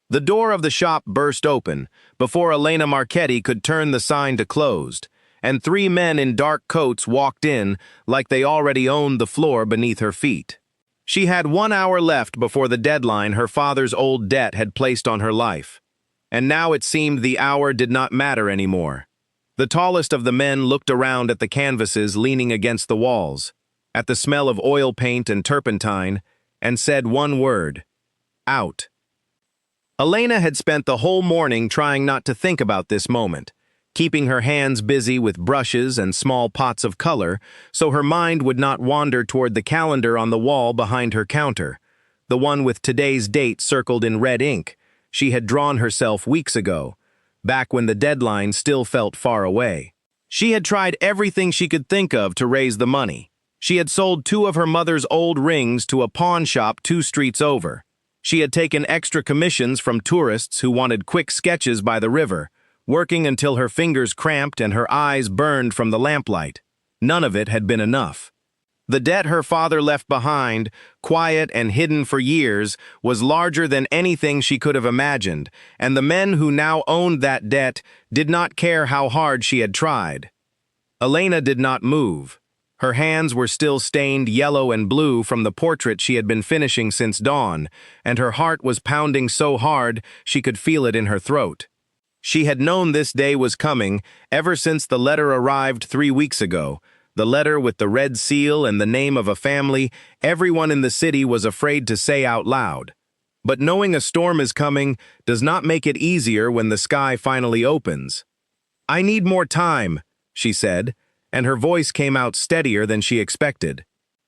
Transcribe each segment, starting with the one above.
The door of the shop burst open before Elena Marchetti could turn the sign to closed, and three men in dark coats walked in like they already owned the floor beneath her feet. She had 1 hour left before the deadline her father's old debt had placed on her life, and now it seemed the hour did not matter anymore. The tallest of the men looked around at the canvases leaning against the walls, at the smell of oil paint and turpentine, and said one word: out. Elena had spent the whole morning trying not to think about this moment, keeping her hands busy with brushes and small pots of color so her mind would not wander toward the calendar on the wall behind her counter, the one with today's date circled in red ink. She had drawn herself weeks ago, back when the deadline still felt far away. She had tried everything she could think of to raise the money. She had sold 2 of her mother's old rings to a pawn shop 2 streets over. She had taken extra commissions from tourists who wanted quick sketches by the river, working until her fingers cramped and her eyes burned from the lamplight. None of it had been enough. The debt her father left behind, quiet and hidden for years, was larger than anything she could have imagined, and the men who now owned that debt did not care how hard she had tried. Elena did not move. Her hands were still stained yellow and blue from the portrait she had been finishing since dawn, and her heart was pounding so hard she could feel it in her throat. She had known this day was coming ever since the letter arrived 3 weeks ago, the letter with the red seal and the name of a family everyone in the city was afraid to say out loud. But knowing a storm is coming does not make it easier when the sky finally opens. "I need more time," she said, and her voice came out steadier than she expected.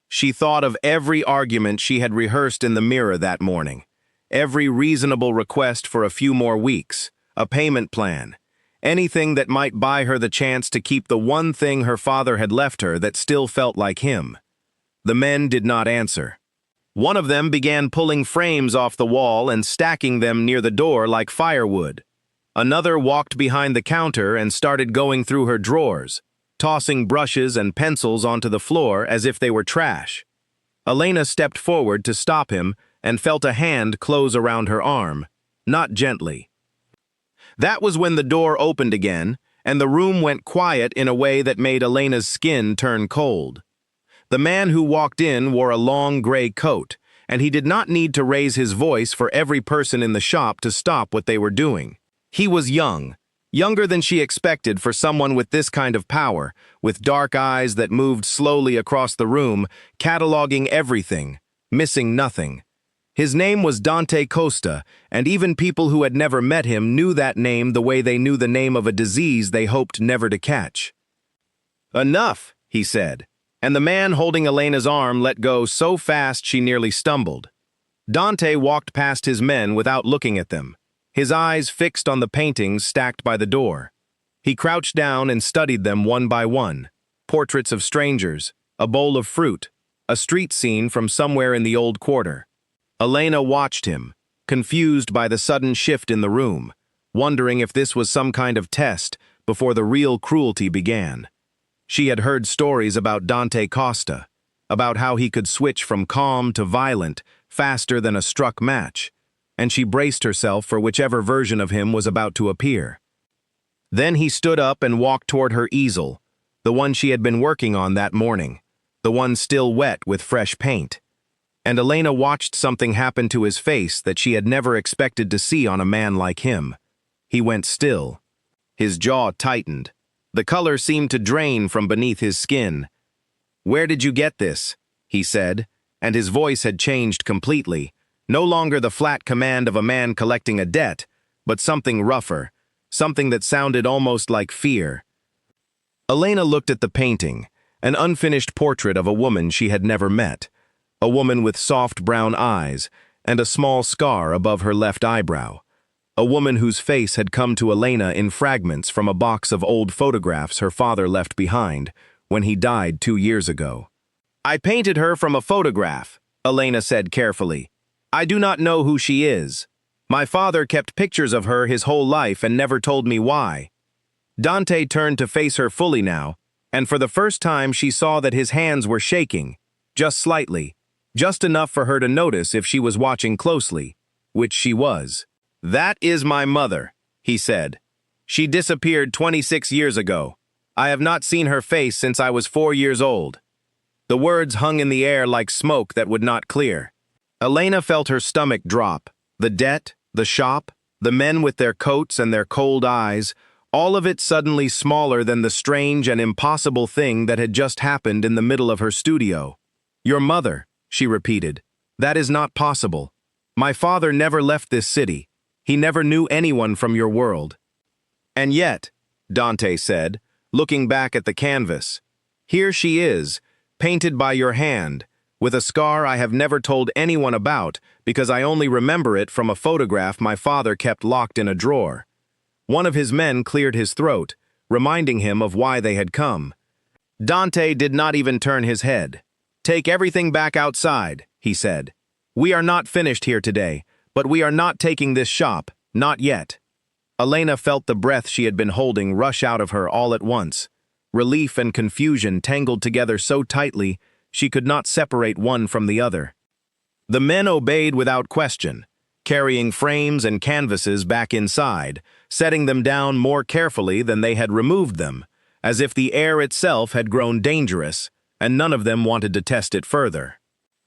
She thought of every argument she had rehearsed in the mirror that morning, every reasonable request for a few more weeks, a payment plan, anything that might buy her the chance to keep the one thing her father had left her that still felt like him. The men did not answer. One of them began pulling frames off the wall and stacking them near the door like firewood. Another walked behind the counter and started going through her drawers, tossing brushes and pencils onto the floor as if they were trash. Elena stepped forward to stop him and felt a hand close around her arm, not gently. That was when the door opened again, and the room went quiet in a way that made Elena's skin turn cold. The man who walked in wore a long gray coat, and he did not need to raise his voice for every person in the shop to stop what they were doing. He was young. Younger than she expected for someone with this kind of power, with dark eyes that moved slowly across the room, cataloging everything, missing nothing. His name was Dante Costa, and even people who had never met him knew that name the way they knew the name of a disease they hoped never to catch. "Enough," he said, and the man holding Elena's arm let go so fast she nearly stumbled. Dante walked past his men without looking at them, his eyes fixed on the paintings stacked by the door. He crouched down and studied them one by one. Portraits of strangers, a bowl of fruit, a street scene from somewhere in the old quarter. Elena watched him, confused by the sudden shift in the room, wondering if this was some kind of test before the real cruelty began. She had heard stories about Dante Costa, about how he could switch from calm to violent faster than a struck match, and she braced herself for whichever version of him was about to appear. Then he stood up and walked toward her easel, the one she had been working on that morning, the one still wet with fresh paint. And Elena watched something happen to his face that she had never expected to see on a man like him. He went still. His jaw tightened. The color seemed to drain from beneath his skin. "Where did you get this?" he said, and his voice had changed completely. No longer the flat command of a man collecting a debt, but something rougher, something that sounded almost like fear. Elena looked at the painting, an unfinished portrait of a woman she had never met, a woman with soft brown eyes and a small scar above her left eyebrow, a woman whose face had come to Elena in fragments from a box of old photographs her father left behind when he died 2 years ago. "I painted her from a photograph," Elena said carefully. "I do not know who she is. My father kept pictures of her his whole life and never told me why." Dante turned to face her fully now, and for the first time she saw that his hands were shaking, just slightly, just enough for her to notice if she was watching closely, which she was. "That is my mother," he said. "She disappeared 26 years ago. I have not seen her face since I was 4 years old." The words hung in the air like smoke that would not clear. Elena felt her stomach drop. The debt, the shop, the men with their coats and their cold eyes, all of it suddenly smaller than the strange and impossible thing that had just happened in the middle of her studio. "Your mother," she repeated. "That is not possible. My father never left this city. He never knew anyone from your world." "And yet," Dante said, looking back at the canvas, "here she is, painted by your hand, with a scar I have never told anyone about because I only remember it from a photograph my father kept locked in a drawer." One of his men cleared his throat, reminding him of why they had come. Dante did not even turn his head. "Take everything back outside," he said. "We are not finished here today, but we are not taking this shop, not yet." Elena felt the breath she had been holding rush out of her all at once. Relief and confusion tangled together so tightly she could not separate one from the other. The men obeyed without question, carrying frames and canvases back inside, setting them down more carefully than they had removed them, as if the air itself had grown dangerous, and none of them wanted to test it further.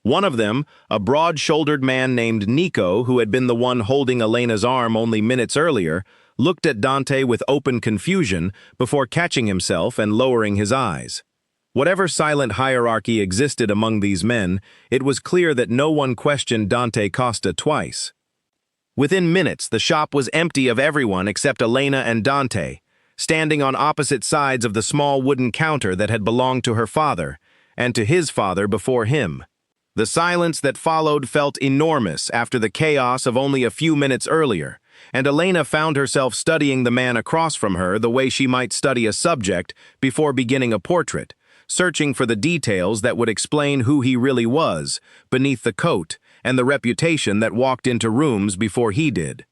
One of them, a broad-shouldered man named Nico, who had been the one holding Elena's arm only minutes earlier, looked at Dante with open confusion before catching himself and lowering his eyes. Whatever silent hierarchy existed among these men, it was clear that no one questioned Dante Costa twice. Within minutes, the shop was empty of everyone except Elena and Dante, standing on opposite sides of the small wooden counter that had belonged to her father, and to his father before him. The silence that followed felt enormous after the chaos of only a few minutes earlier, and Elena found herself studying the man across from her the way she might study a subject before beginning a portrait, searching for the details that would explain who he really was, beneath the coat and the reputation that walked into rooms before he did.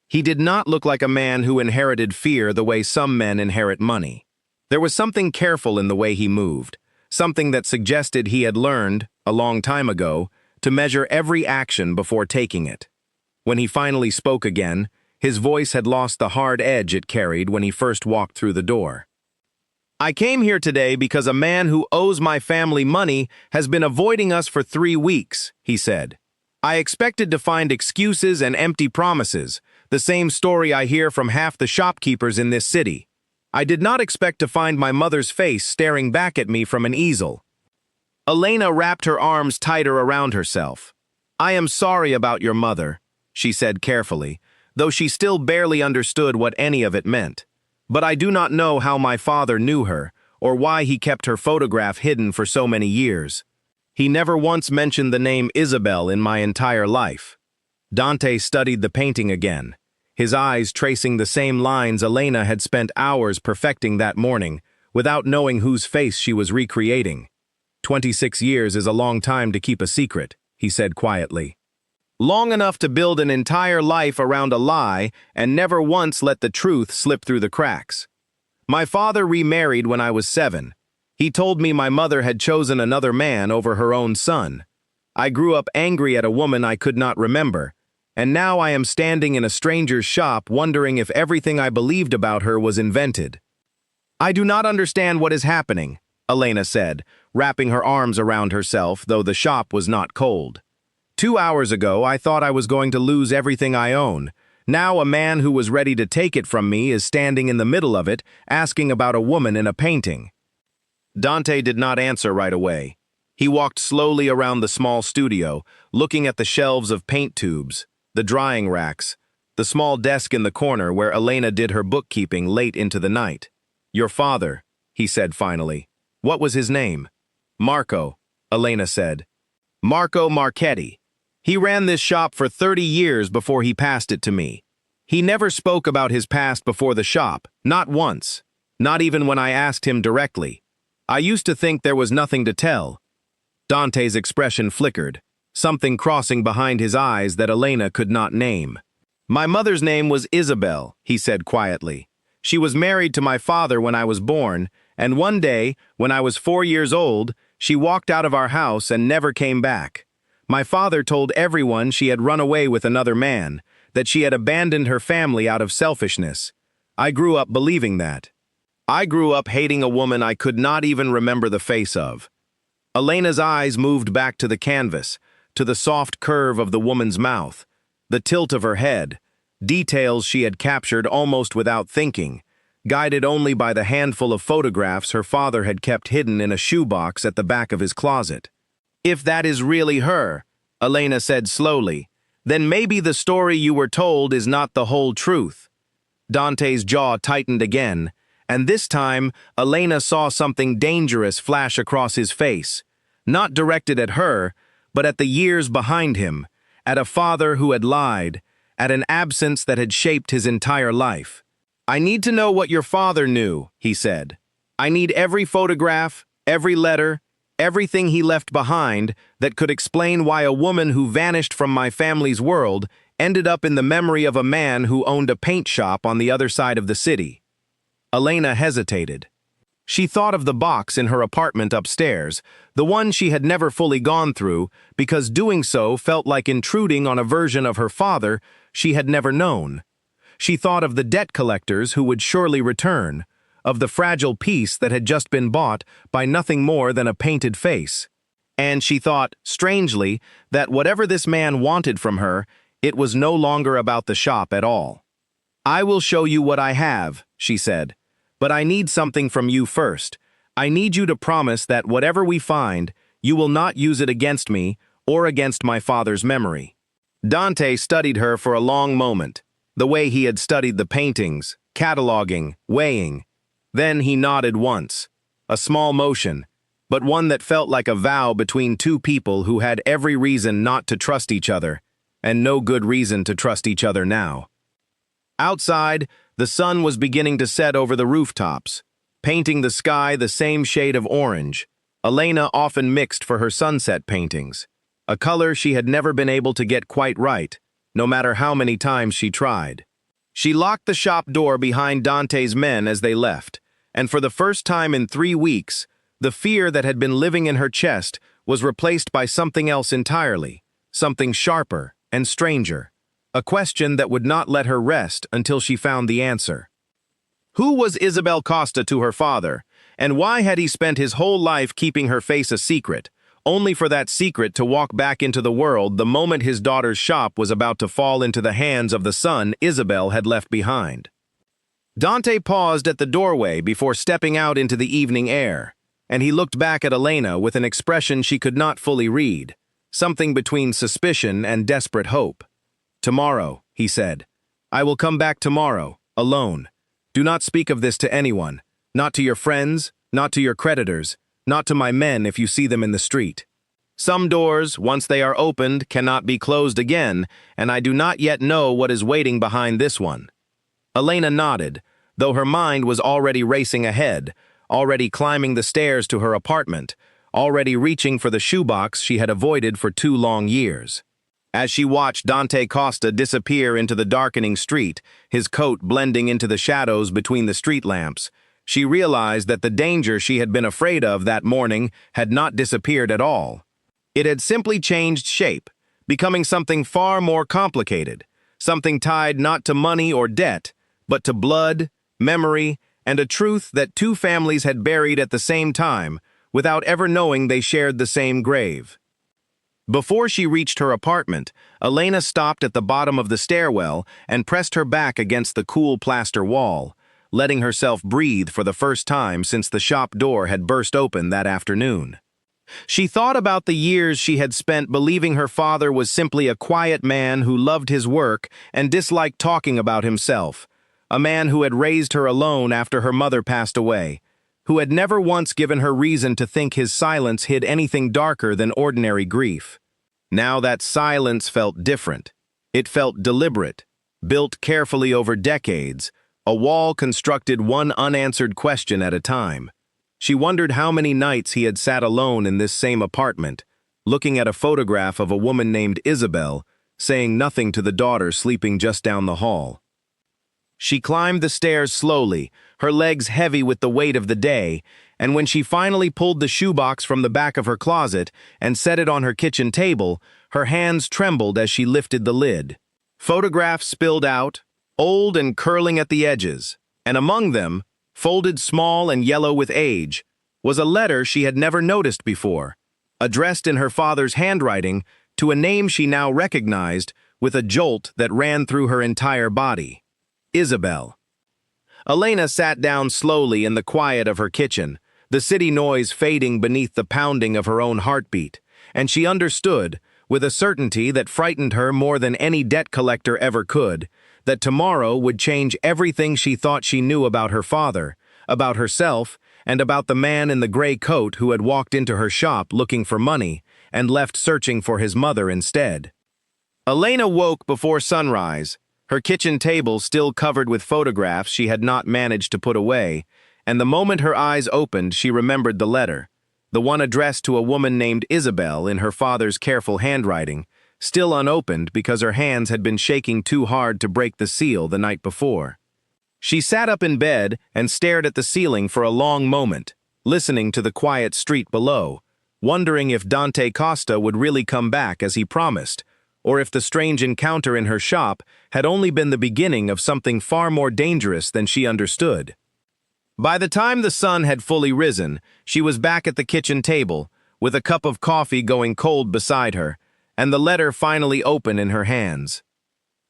He did not look like a man who inherited fear the way some men inherit money. There was something careful in the way he moved, something that suggested he had learned, a long time ago, to measure every action before taking it. When he finally spoke again, his voice had lost the hard edge it carried when he first walked through the door. "I came here today because a man who owes my family money has been avoiding us for 3 weeks, he said. "I expected to find excuses and empty promises, the same story I hear from half the shopkeepers in this city. I did not expect to find my mother's face staring back at me from an easel." Elena wrapped her arms tighter around herself. "I am sorry about your mother," she said carefully, though she still barely understood what any of it meant. "But I do not know how my father knew her, or why he kept her photograph hidden for so many years. He never once mentioned the name Isabel in my entire life." Dante studied the painting again, his eyes tracing the same lines Elena had spent hours perfecting that morning, without knowing whose face she was recreating. 26 years is a long time to keep a secret," he said quietly. "Long enough to build an entire life around a lie and never once let the truth slip through the cracks. My father remarried when I was 7. He told me my mother had chosen another man over her own son. I grew up angry at a woman I could not remember, and now I am standing in a stranger's shop wondering if everything I believed about her was invented." "I do not understand what is happening," Elena said, wrapping her arms around herself, though the shop was not cold. 2 hours ago, I thought I was going to lose everything I own. Now a man who was ready to take it from me is standing in the middle of it, asking about a woman in a painting." Dante did not answer right away. He walked slowly around the small studio, looking at the shelves of paint tubes, the drying racks, the small desk in the corner where Elena did her bookkeeping late into the night. "Your father," he said finally. "What was his name?" "Marco," Elena said. "Marco Marchetti. He ran this shop for 30 years before he passed it to me. He never spoke about his past before the shop, not once, not even when I asked him directly. I used to think there was nothing to tell." Dante's expression flickered, something crossing behind his eyes that Elena could not name. "My mother's name was Isabel," he said quietly. "She was married to my father when I was born, and one day, when I was 4 years old, she walked out of our house and never came back. My father told everyone she had run away with another man, that she had abandoned her family out of selfishness. I grew up believing that. I grew up hating a woman I could not even remember the face of. Elena's eyes moved back to the canvas, to the soft curve of the woman's mouth, the tilt of her head, details she had captured almost without thinking, guided only by the handful of photographs her father had kept hidden in a shoebox at the back of his closet. If that is really her, Elena said slowly, then maybe the story you were told is not the whole truth. Dante's jaw tightened again, and this time Elena saw something dangerous flash across his face, not directed at her, but at the years behind him, at a father who had lied, at an absence that had shaped his entire life. I need to know what your father knew, he said. I need every photograph, every letter, everything he left behind that could explain why a woman who vanished from my family's world ended up in the memory of a man who owned a paint shop on the other side of the city. Elena hesitated. She thought of the box in her apartment upstairs, the one she had never fully gone through, because doing so felt like intruding on a version of her father she had never known. She thought of the debt collectors who would surely return, of the fragile piece that had just been bought by nothing more than a painted face. And she thought, strangely, that whatever this man wanted from her, it was no longer about the shop at all. I will show you what I have, she said. But I need something from you first. I need you to promise that whatever we find, you will not use it against me or against my father's memory. Dante studied her for a long moment, the way he had studied the paintings, cataloging, weighing. Then he nodded once, a small motion, but one that felt like a vow between two people who had every reason not to trust each other, and no good reason to trust each other now. Outside, the sun was beginning to set over the rooftops, painting the sky the same shade of orange, Elena often mixed for her sunset paintings, a color she had never been able to get quite right, no matter how many times she tried. She locked the shop door behind Dante's men as they left, and for the first time in 3 weeks, the fear that had been living in her chest was replaced by something else entirely, something sharper and stranger. A question that would not let her rest until she found the answer. Who was Isabel Costa to her father, and why had he spent his whole life keeping her face a secret, only for that secret to walk back into the world the moment his daughter's shop was about to fall into the hands of the son Isabel had left behind? Dante paused at the doorway before stepping out into the evening air, and he looked back at Elena with an expression she could not fully read, something between suspicion and desperate hope. Tomorrow, he said. I will come back tomorrow, alone. Do not speak of this to anyone, not to your friends, not to your creditors, not to my men if you see them in the street. Some doors, once they are opened, cannot be closed again, and I do not yet know what is waiting behind this one. Elena nodded, though her mind was already racing ahead, already climbing the stairs to her apartment, already reaching for the shoebox she had avoided for 2 long years. As she watched Dante Costa disappear into the darkening street, his coat blending into the shadows between the street lamps, she realized that the danger she had been afraid of that morning had not disappeared at all. It had simply changed shape, becoming something far more complicated, something tied not to money or debt, but to blood, memory, and a truth that 2 families had buried at the same time, without ever knowing they shared the same grave. Before she reached her apartment, Elena stopped at the bottom of the stairwell and pressed her back against the cool plaster wall, letting herself breathe for the first time since the shop door had burst open that afternoon. She thought about the years she had spent believing her father was simply a quiet man who loved his work and disliked talking about himself, a man who had raised her alone after her mother passed away, who had never once given her reason to think his silence hid anything darker than ordinary grief. Now that silence felt different. It felt deliberate, built carefully over decades, a wall constructed one unanswered question at a time. She wondered how many nights he had sat alone in this same apartment, looking at a photograph of a woman named Isabel, saying nothing to the daughter sleeping just down the hall. She climbed the stairs slowly, her legs heavy with the weight of the day, and when she finally pulled the shoebox from the back of her closet and set it on her kitchen table, her hands trembled as she lifted the lid. Photographs spilled out, old and curling at the edges, and among them, folded small and yellow with age, was a letter she had never noticed before, addressed in her father's handwriting to a name she now recognized with a jolt that ran through her entire body. Isabel. Elena sat down slowly in the quiet of her kitchen, the city noise fading beneath the pounding of her own heartbeat, and she understood, with a certainty that frightened her more than any debt collector ever could, that tomorrow would change everything she thought she knew about her father, about herself, and about the man in the gray coat who had walked into her shop looking for money and left searching for his mother instead. Elena woke before sunrise, her kitchen table still covered with photographs she had not managed to put away, and the moment her eyes opened she remembered the letter, the one addressed to a woman named Isabel in her father's careful handwriting, still unopened because her hands had been shaking too hard to break the seal the night before. She sat up in bed and stared at the ceiling for a long moment, listening to the quiet street below, wondering if Dante Costa would really come back as he promised, or if the strange encounter in her shop had only been the beginning of something far more dangerous than she understood. By the time the sun had fully risen, she was back at the kitchen table, with a cup of coffee going cold beside her, and the letter finally open in her hands.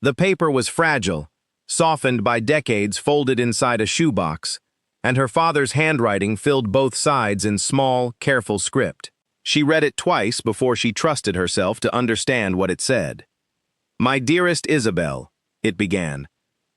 The paper was fragile, softened by decades folded inside a shoebox, and her father's handwriting filled both sides in small, careful script. She read it twice before she trusted herself to understand what it said. "My dearest Isabel," it began,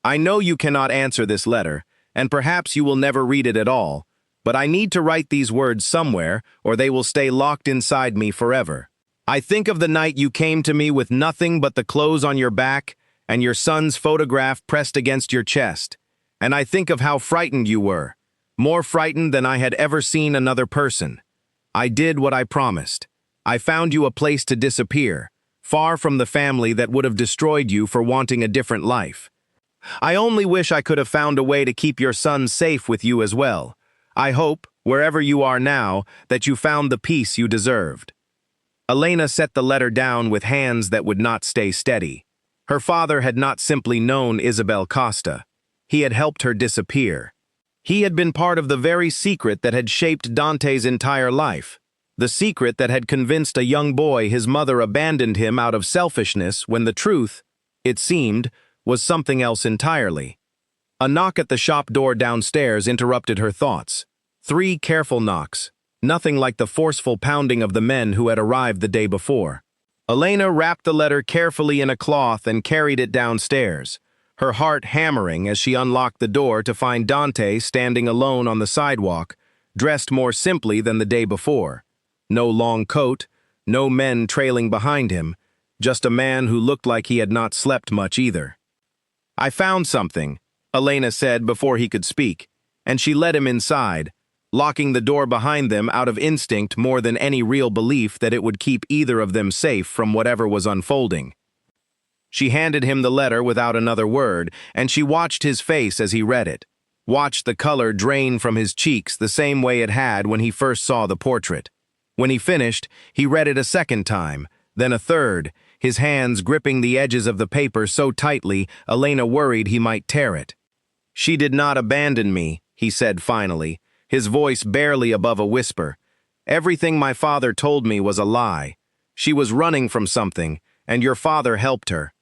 "I know you cannot answer this letter, and perhaps you will never read it at all, but I need to write these words somewhere, or they will stay locked inside me forever. I think of the night you came to me with nothing but the clothes on your back and your son's photograph pressed against your chest, and I think of how frightened you were, more frightened than I had ever seen another person. I did what I promised. I found you a place to disappear, far from the family that would have destroyed you for wanting a different life. I only wish I could have found a way to keep your son safe with you as well. I hope, wherever you are now, that you found the peace you deserved." Elena set the letter down with hands that would not stay steady. Her father had not simply known Isabel Costa. He had helped her disappear. He had been part of the very secret that had shaped Dante's entire life, the secret that had convinced a young boy his mother abandoned him out of selfishness when the truth, it seemed, was something else entirely. A knock at the shop door downstairs interrupted her thoughts. 3 careful knocks, nothing like the forceful pounding of the men who had arrived the day before. Elena wrapped the letter carefully in a cloth and carried it downstairs, her heart hammering as she unlocked the door to find Dante standing alone on the sidewalk, dressed more simply than the day before. No long coat, no men trailing behind him, just a man who looked like he had not slept much either. "I found something," Elena said before he could speak, and she led him inside, locking the door behind them out of instinct more than any real belief that it would keep either of them safe from whatever was unfolding. She handed him the letter without another word, and she watched his face as he read it, watched the color drain from his cheeks the same way it had when he first saw the portrait. When he finished, he read it a second time, then a third, his hands gripping the edges of the paper so tightly Elena worried he might tear it. "She did not abandon me," he said finally, his voice barely above a whisper. "Everything my father told me was a lie. She was running from something, and your father helped her."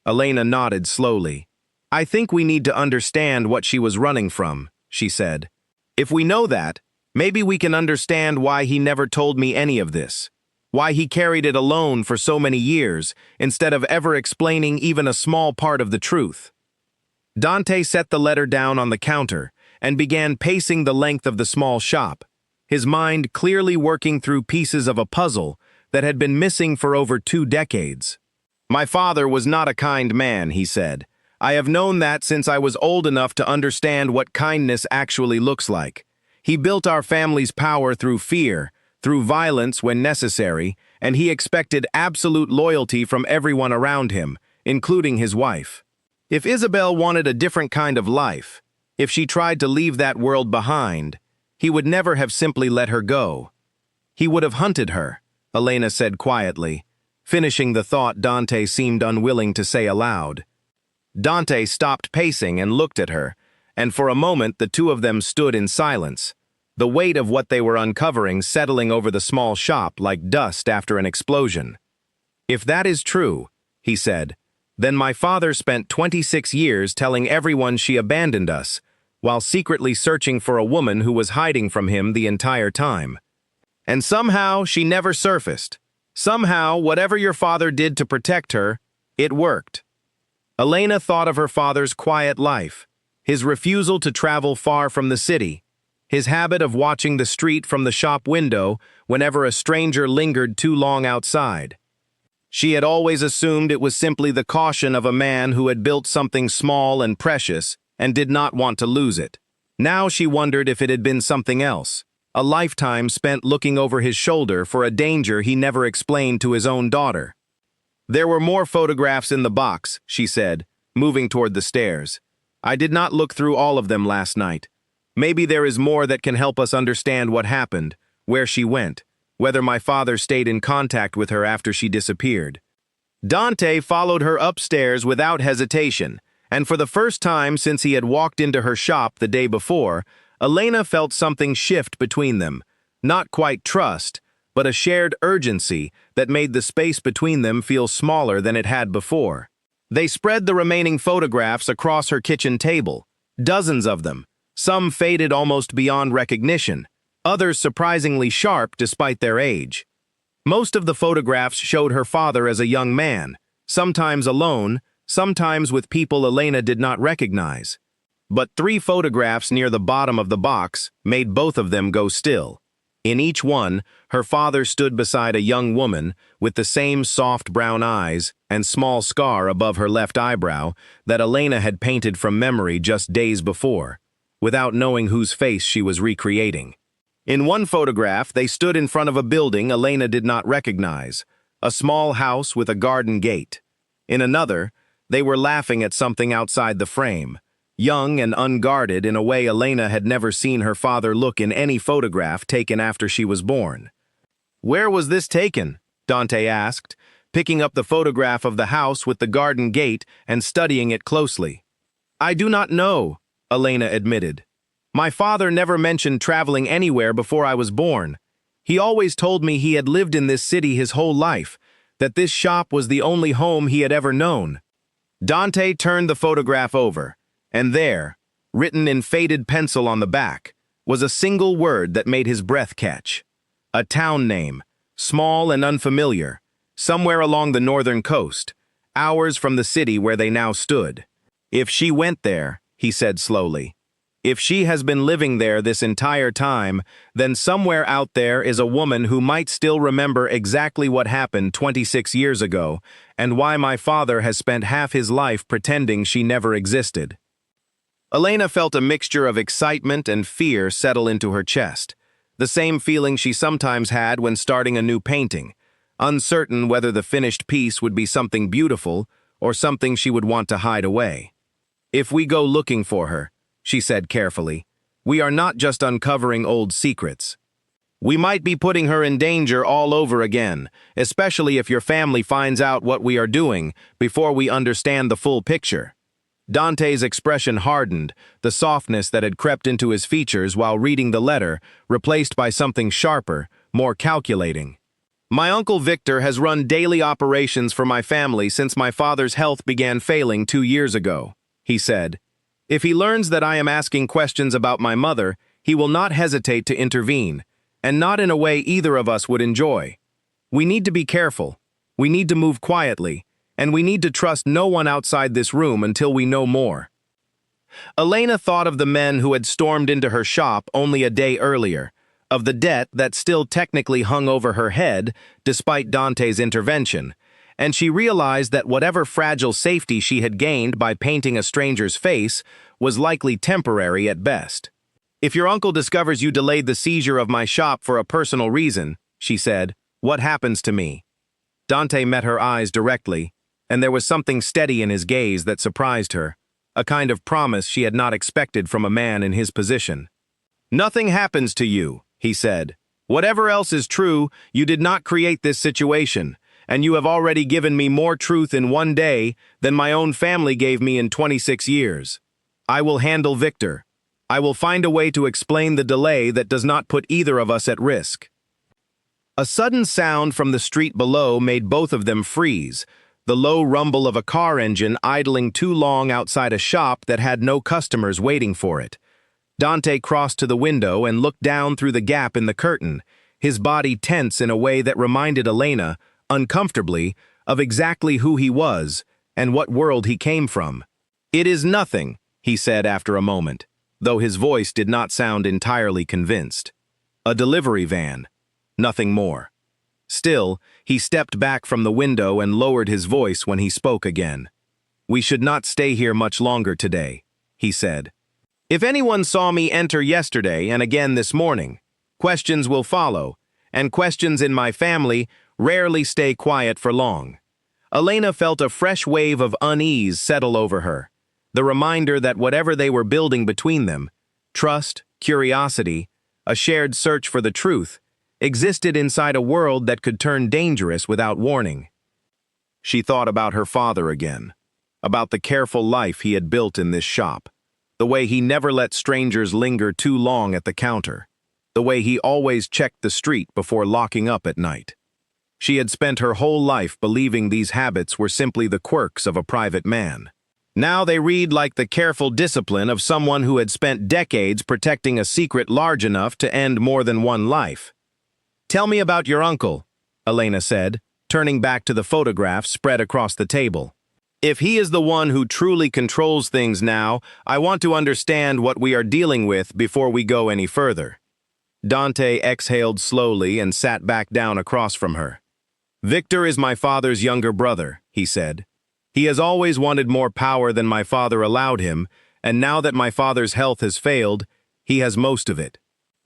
Elena nodded slowly. "I think we need to understand what she was running from," she said. "If we know that, maybe we can understand why he never told me any of this, why he carried it alone for so many years, instead of ever explaining even a small part of the truth." Dante set the letter down on the counter and began pacing the length of the small shop, his mind clearly working through pieces of a puzzle that had been missing for over 2 decades. "My father was not a kind man," he said. "I have known that since I was old enough to understand what kindness actually looks like. He built our family's power through fear, through violence when necessary, and he expected absolute loyalty from everyone around him, including his wife. If Isabel wanted a different kind of life, if she tried to leave that world behind, he would never have simply let her go. He would have hunted her," Elena said quietly, finishing the thought Dante seemed unwilling to say aloud. Dante stopped pacing and looked at her, and for a moment the two of them stood in silence, the weight of what they were uncovering settling over the small shop like dust after an explosion. "If that is true," he said, "then my father spent 26 years telling everyone she abandoned us, while secretly searching for a woman who was hiding from him the entire time. And somehow she never surfaced. Somehow, whatever your father did to protect her, it worked." Elena thought of her father's quiet life, his refusal to travel far from the city, his habit of watching the street from the shop window whenever a stranger lingered too long outside. She had always assumed it was simply the caution of a man who had built something small and precious and did not want to lose it. Now she wondered if it had been something else, a lifetime spent looking over his shoulder for a danger he never explained to his own daughter. "There were more photographs in the box," she said, moving toward the stairs. "I did not look through all of them last night. Maybe there is more that can help us understand what happened, where she went, whether my father stayed in contact with her after she disappeared." Dante followed her upstairs without hesitation, and for the first time since he had walked into her shop the day before, Elena felt something shift between them, not quite trust, but a shared urgency that made the space between them feel smaller than it had before. They spread the remaining photographs across her kitchen table, dozens of them, some faded almost beyond recognition, others surprisingly sharp despite their age. Most of the photographs showed her father as a young man, sometimes alone, sometimes with people Elena did not recognize. But 3 photographs near the bottom of the box made both of them go still. In each one, her father stood beside a young woman with the same soft brown eyes and small scar above her left eyebrow that Elena had painted from memory just days before, without knowing whose face she was recreating. In one photograph, they stood in front of a building Elena did not recognize, a small house with a garden gate. In another, they were laughing at something outside the frame, young and unguarded in a way Elena had never seen her father look in any photograph taken after she was born. "Where was this taken?" Dante asked, picking up the photograph of the house with the garden gate and studying it closely. "I do not know," Elena admitted. "My father never mentioned traveling anywhere before I was born. He always told me he had lived in this city his whole life, that this shop was the only home he had ever known." Dante turned the photograph over, and there, written in faded pencil on the back, was a single word that made his breath catch. A town name, small and unfamiliar, somewhere along the northern coast, hours from the city where they now stood. "If she went there," he said slowly, "if she has been living there this entire time, then somewhere out there is a woman who might still remember exactly what happened 26 years ago, and why my father has spent half his life pretending she never existed." Elena felt a mixture of excitement and fear settle into her chest, the same feeling she sometimes had when starting a new painting, uncertain whether the finished piece would be something beautiful or something she would want to hide away. "If we go looking for her," she said carefully, "we are not just uncovering old secrets. We might be putting her in danger all over again, especially if your family finds out what we are doing before we understand the full picture." Dante's expression hardened, the softness that had crept into his features while reading the letter replaced by something sharper, more calculating. "My uncle Victor has run daily operations for my family since my father's health began failing 2 years ago," he said. "If he learns that I am asking questions about my mother, he will not hesitate to intervene, and not in a way either of us would enjoy. We need to be careful. We need to move quietly, and we need to trust no one outside this room until we know more." Elena thought of the men who had stormed into her shop only a day earlier, of the debt that still technically hung over her head despite Dante's intervention, and she realized that whatever fragile safety she had gained by painting a stranger's face was likely temporary at best. "If your uncle discovers you delayed the seizure of my shop for a personal reason," she said, "what happens to me?" Dante met her eyes directly, and there was something steady in his gaze that surprised her, a kind of promise she had not expected from a man in his position. "Nothing happens to you," he said. "Whatever else is true, you did not create this situation, and you have already given me more truth in one day than my own family gave me in 26 years. I will handle Victor. I will find a way to explain the delay that does not put either of us at risk." A sudden sound from the street below made both of them freeze, the low rumble of a car engine idling too long outside a shop that had no customers waiting for it. Dante crossed to the window and looked down through the gap in the curtain, his body tense in a way that reminded Elena, uncomfortably, of exactly who he was and what world he came from. "It is nothing," he said after a moment, though his voice did not sound entirely convinced. "A delivery van. Nothing more." Still, he stepped back from the window and lowered his voice when he spoke again. "We should not stay here much longer today," he said. "If anyone saw me enter yesterday and again this morning, questions will follow, and questions in my family rarely stay quiet for long." Elena felt a fresh wave of unease settle over her, the reminder that whatever they were building between them, trust, curiosity, a shared search for the truth, existed inside a world that could turn dangerous without warning. She thought about her father again, about the careful life he had built in this shop, the way he never let strangers linger too long at the counter, the way he always checked the street before locking up at night. She had spent her whole life believing these habits were simply the quirks of a private man. Now they read like the careful discipline of someone who had spent decades protecting a secret large enough to end more than one life. "Tell me about your uncle," Elena said, turning back to the photograph spread across the table. "If he is the one who truly controls things now, I want to understand what we are dealing with before we go any further." Dante exhaled slowly and sat back down across from her. "Victor is my father's younger brother," he said. "He has always wanted more power than my father allowed him, and now that my father's health has failed, he has most of it.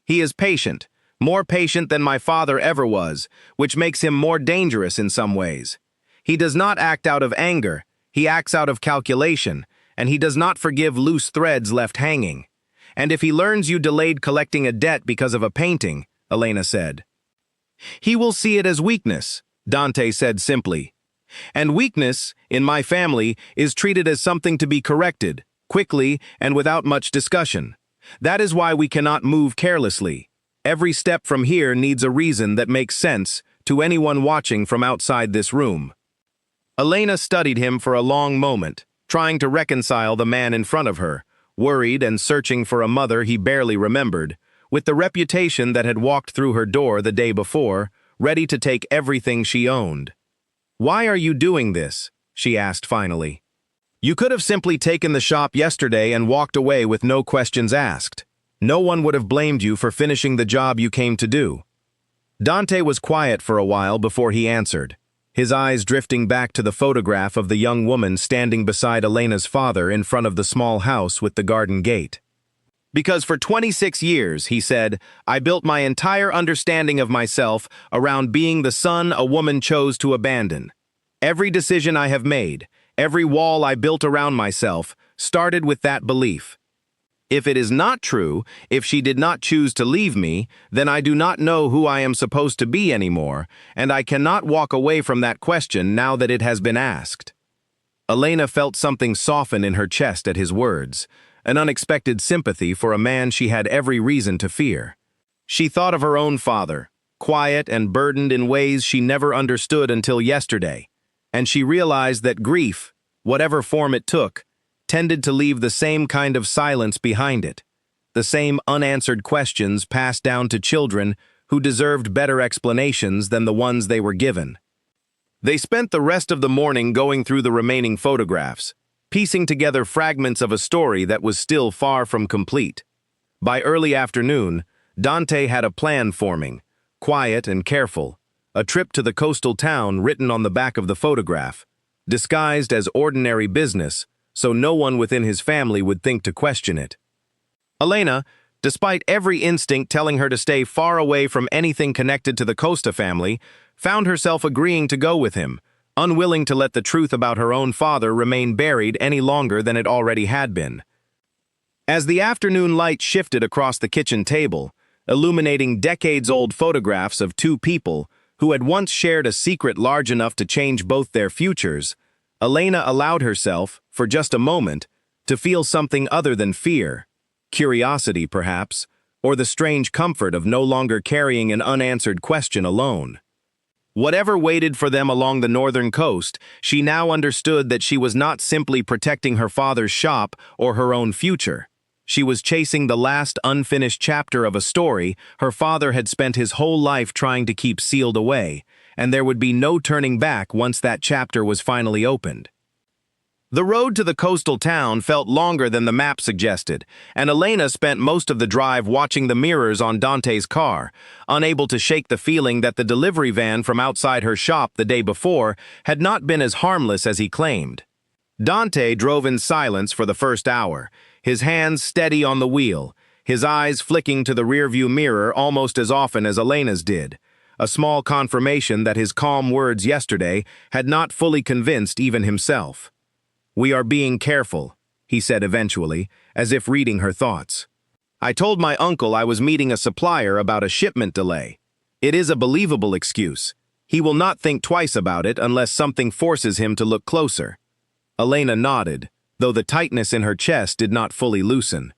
He is patient, more patient than my father ever was, which makes him more dangerous in some ways. He does not act out of anger, he acts out of calculation, and he does not forgive loose threads left hanging. And if he learns you delayed collecting a debt because of a painting," Elena said, "he will see it as weakness," Dante said simply. "And weakness, in my family, is treated as something to be corrected, quickly and without much discussion. That is why we cannot move carelessly. Every step from here needs a reason that makes sense to anyone watching from outside this room." Elena studied him for a long moment, trying to reconcile the man in front of her, worried and searching for a mother he barely remembered, with the reputation that had walked through her door the day before, ready to take everything she owned. "Why are you doing this?" she asked finally. "You could have simply taken the shop yesterday and walked away with no questions asked. No one would have blamed you for finishing the job you came to do." Dante was quiet for a while before he answered, his eyes drifting back to the photograph of the young woman standing beside Elena's father in front of the small house with the garden gate. "Because for 26 years," he said, "I built my entire understanding of myself around being the son a woman chose to abandon. Every decision I have made, every wall I built around myself, started with that belief. If it is not true, if she did not choose to leave me, then I do not know who I am supposed to be anymore, and I cannot walk away from that question now that it has been asked." Elena felt something soften in her chest at his words, an unexpected sympathy for a man she had every reason to fear. She thought of her own father, quiet and burdened in ways she never understood until yesterday, and she realized that grief, whatever form it took, tended to leave the same kind of silence behind it, the same unanswered questions passed down to children who deserved better explanations than the ones they were given. They spent the rest of the morning going through the remaining photographs, piecing together fragments of a story that was still far from complete. By early afternoon, Dante had a plan forming, quiet and careful, a trip to the coastal town written on the back of the photograph, disguised as ordinary business, so no one within his family would think to question it. Elena, despite every instinct telling her to stay far away from anything connected to the Costa family, found herself agreeing to go with him, unwilling to let the truth about her own father remain buried any longer than it already had been. As the afternoon light shifted across the kitchen table, illuminating decades-old photographs of two people, who had once shared a secret large enough to change both their futures, Elena allowed herself, for just a moment, to feel something other than fear, curiosity perhaps, or the strange comfort of no longer carrying an unanswered question alone. Whatever waited for them along the northern coast, she now understood that she was not simply protecting her father's shop or her own future. She was chasing the last unfinished chapter of a story her father had spent his whole life trying to keep sealed away, and there would be no turning back once that chapter was finally opened. The road to the coastal town felt longer than the map suggested, and Elena spent most of the drive watching the mirrors on Dante's car, unable to shake the feeling that the delivery van from outside her shop the day before had not been as harmless as he claimed. Dante drove in silence for the first hour, his hands steady on the wheel, his eyes flicking to the rearview mirror almost as often as Elena's did, a small confirmation that his calm words yesterday had not fully convinced even himself. "We are being careful," he said eventually, as if reading her thoughts. "I told my uncle I was meeting a supplier about a shipment delay. It is a believable excuse. He will not think twice about it unless something forces him to look closer." Elena nodded, though the tightness in her chest did not fully loosen.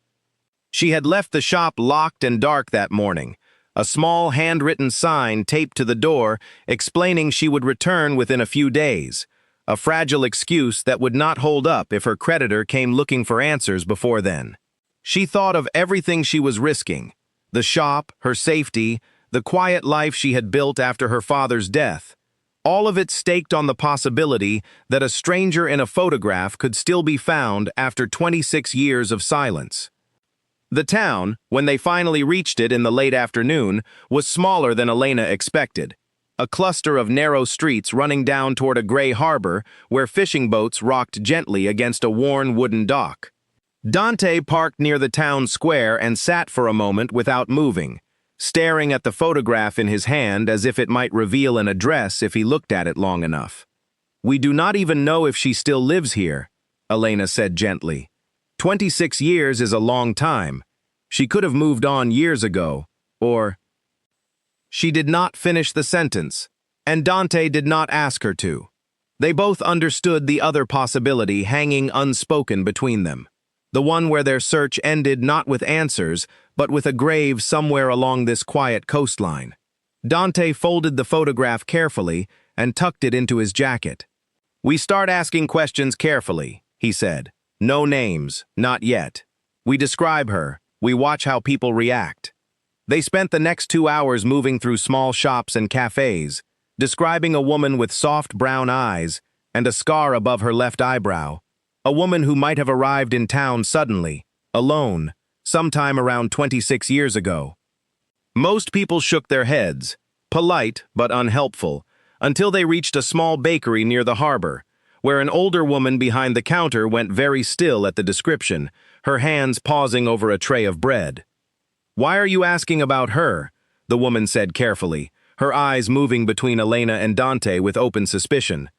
She had left the shop locked and dark that morning, a small handwritten sign taped to the door explaining she would return within a few days, a fragile excuse that would not hold up if her creditor came looking for answers before then. She thought of everything she was risking: the shop, her safety, the quiet life she had built after her father's death. All of it staked on the possibility that a stranger in a photograph could still be found after 26 years of silence. The town, when they finally reached it in the late afternoon, was smaller than Elena expected. A cluster of narrow streets running down toward a gray harbor where fishing boats rocked gently against a worn wooden dock. Dante parked near the town square and sat for a moment without moving, staring at the photograph in his hand as if it might reveal an address if he looked at it long enough. "We do not even know if she still lives here," Elena said gently. 26 years is a long time. She could have moved on years ago, or... She did not finish the sentence, and Dante did not ask her to. They both understood the other possibility hanging unspoken between them, the one where their search ended not with answers, but with a grave somewhere along this quiet coastline. Dante folded the photograph carefully and tucked it into his jacket. "We start asking questions carefully," he said. "No names, not yet. We describe her, we watch how people react." They spent the next 2 hours moving through small shops and cafes, describing a woman with soft brown eyes and a scar above her left eyebrow, a woman who might have arrived in town suddenly, alone, sometime around 26 years ago. Most people shook their heads, polite but unhelpful, until they reached a small bakery near the harbor, where an older woman behind the counter went very still at the description, her hands pausing over a tray of bread. "Why are you asking about her?" the woman said carefully, her eyes moving between Elena and Dante with open suspicion.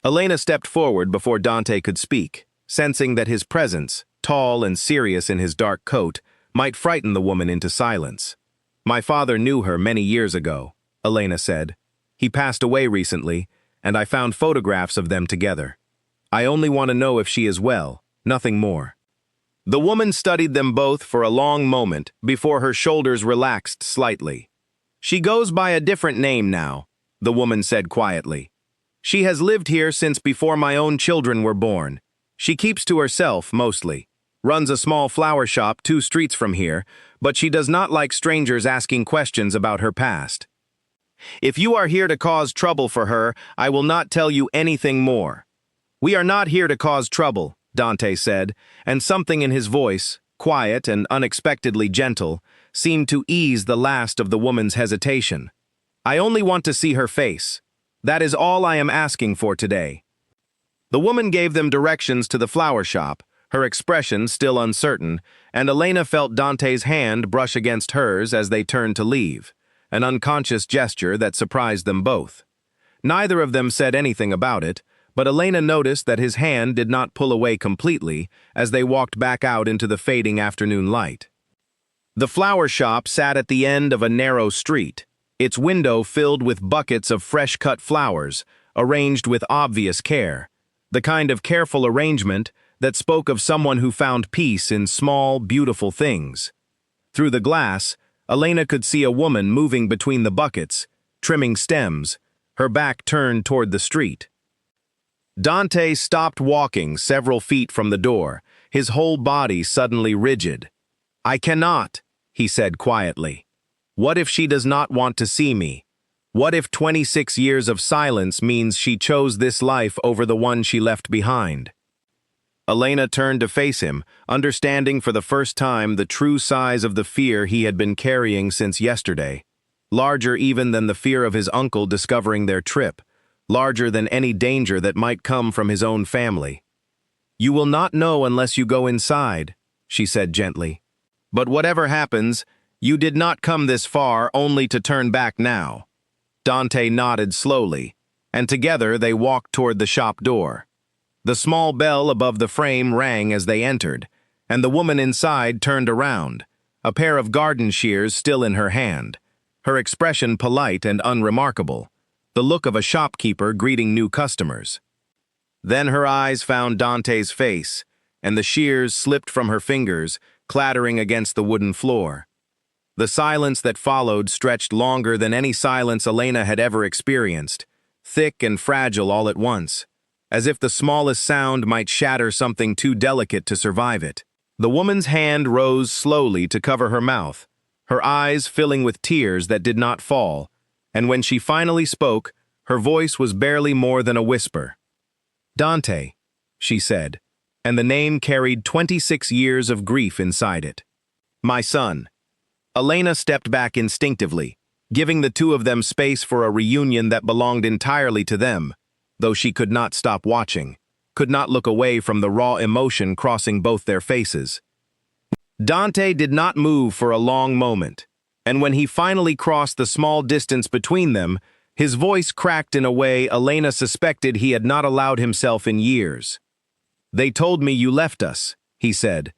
Elena stepped forward before Dante could speak, sensing that his presence, tall and serious in his dark coat, might frighten the woman into silence. "My father knew her many years ago," Elena said. "He passed away recently, and I found photographs of them together. I only want to know if she is well, nothing more." The woman studied them both for a long moment before her shoulders relaxed slightly. "She goes by a different name now," the woman said quietly. "She has lived here since before my own children were born. She keeps to herself, mostly. Runs a small flower shop 2 streets from here, but she does not like strangers asking questions about her past. If you are here to cause trouble for her, I will not tell you anything more." "We are not here to cause trouble," Dante said, and something in his voice, quiet and unexpectedly gentle, seemed to ease the last of the woman's hesitation. "I only want to see her face. That is all I am asking for today." The woman gave them directions to the flower shop, her expression still uncertain, and Elena felt Dante's hand brush against hers as they turned to leave, an unconscious gesture that surprised them both. Neither of them said anything about it, but Elena noticed that his hand did not pull away completely as they walked back out into the fading afternoon light. The flower shop sat at the end of a narrow street. its window filled with buckets of fresh-cut flowers, arranged with obvious care, the kind of careful arrangement that spoke of someone who found peace in small, beautiful things. Through the glass, Elena could see a woman moving between the buckets, trimming stems, her back turned toward the street. Dante stopped walking several feet from the door, his whole body suddenly rigid. "I cannot," he said quietly. "What if she does not want to see me? What if 26 years of silence means she chose this life over the one she left behind?" Elena turned to face him, understanding for the first time the true size of the fear he had been carrying since yesterday, larger even than the fear of his uncle discovering their trip, larger than any danger that might come from his own family. "You will not know unless you go inside," she said gently. "But whatever happens, you did not come this far only to turn back now." Dante nodded slowly, and together they walked toward the shop door. The small bell above the frame rang as they entered, and the woman inside turned around, a pair of garden shears still in her hand, her expression polite and unremarkable, the look of a shopkeeper greeting new customers. Then her eyes found Dante's face, and the shears slipped from her fingers, clattering against the wooden floor. The silence that followed stretched longer than any silence Elena had ever experienced, thick and fragile all at once, as if the smallest sound might shatter something too delicate to survive it. The woman's hand rose slowly to cover her mouth, her eyes filling with tears that did not fall, and when she finally spoke, her voice was barely more than a whisper. "Dante," she said, and the name carried 26 years of grief inside it. "My son." Elena stepped back instinctively, giving the two of them space for a reunion that belonged entirely to them, though she could not stop watching, could not look away from the raw emotion crossing both their faces. Dante did not move for a long moment, and when he finally crossed the small distance between them, his voice cracked in a way Elena suspected he had not allowed himself in years. "They told me you left us," he said.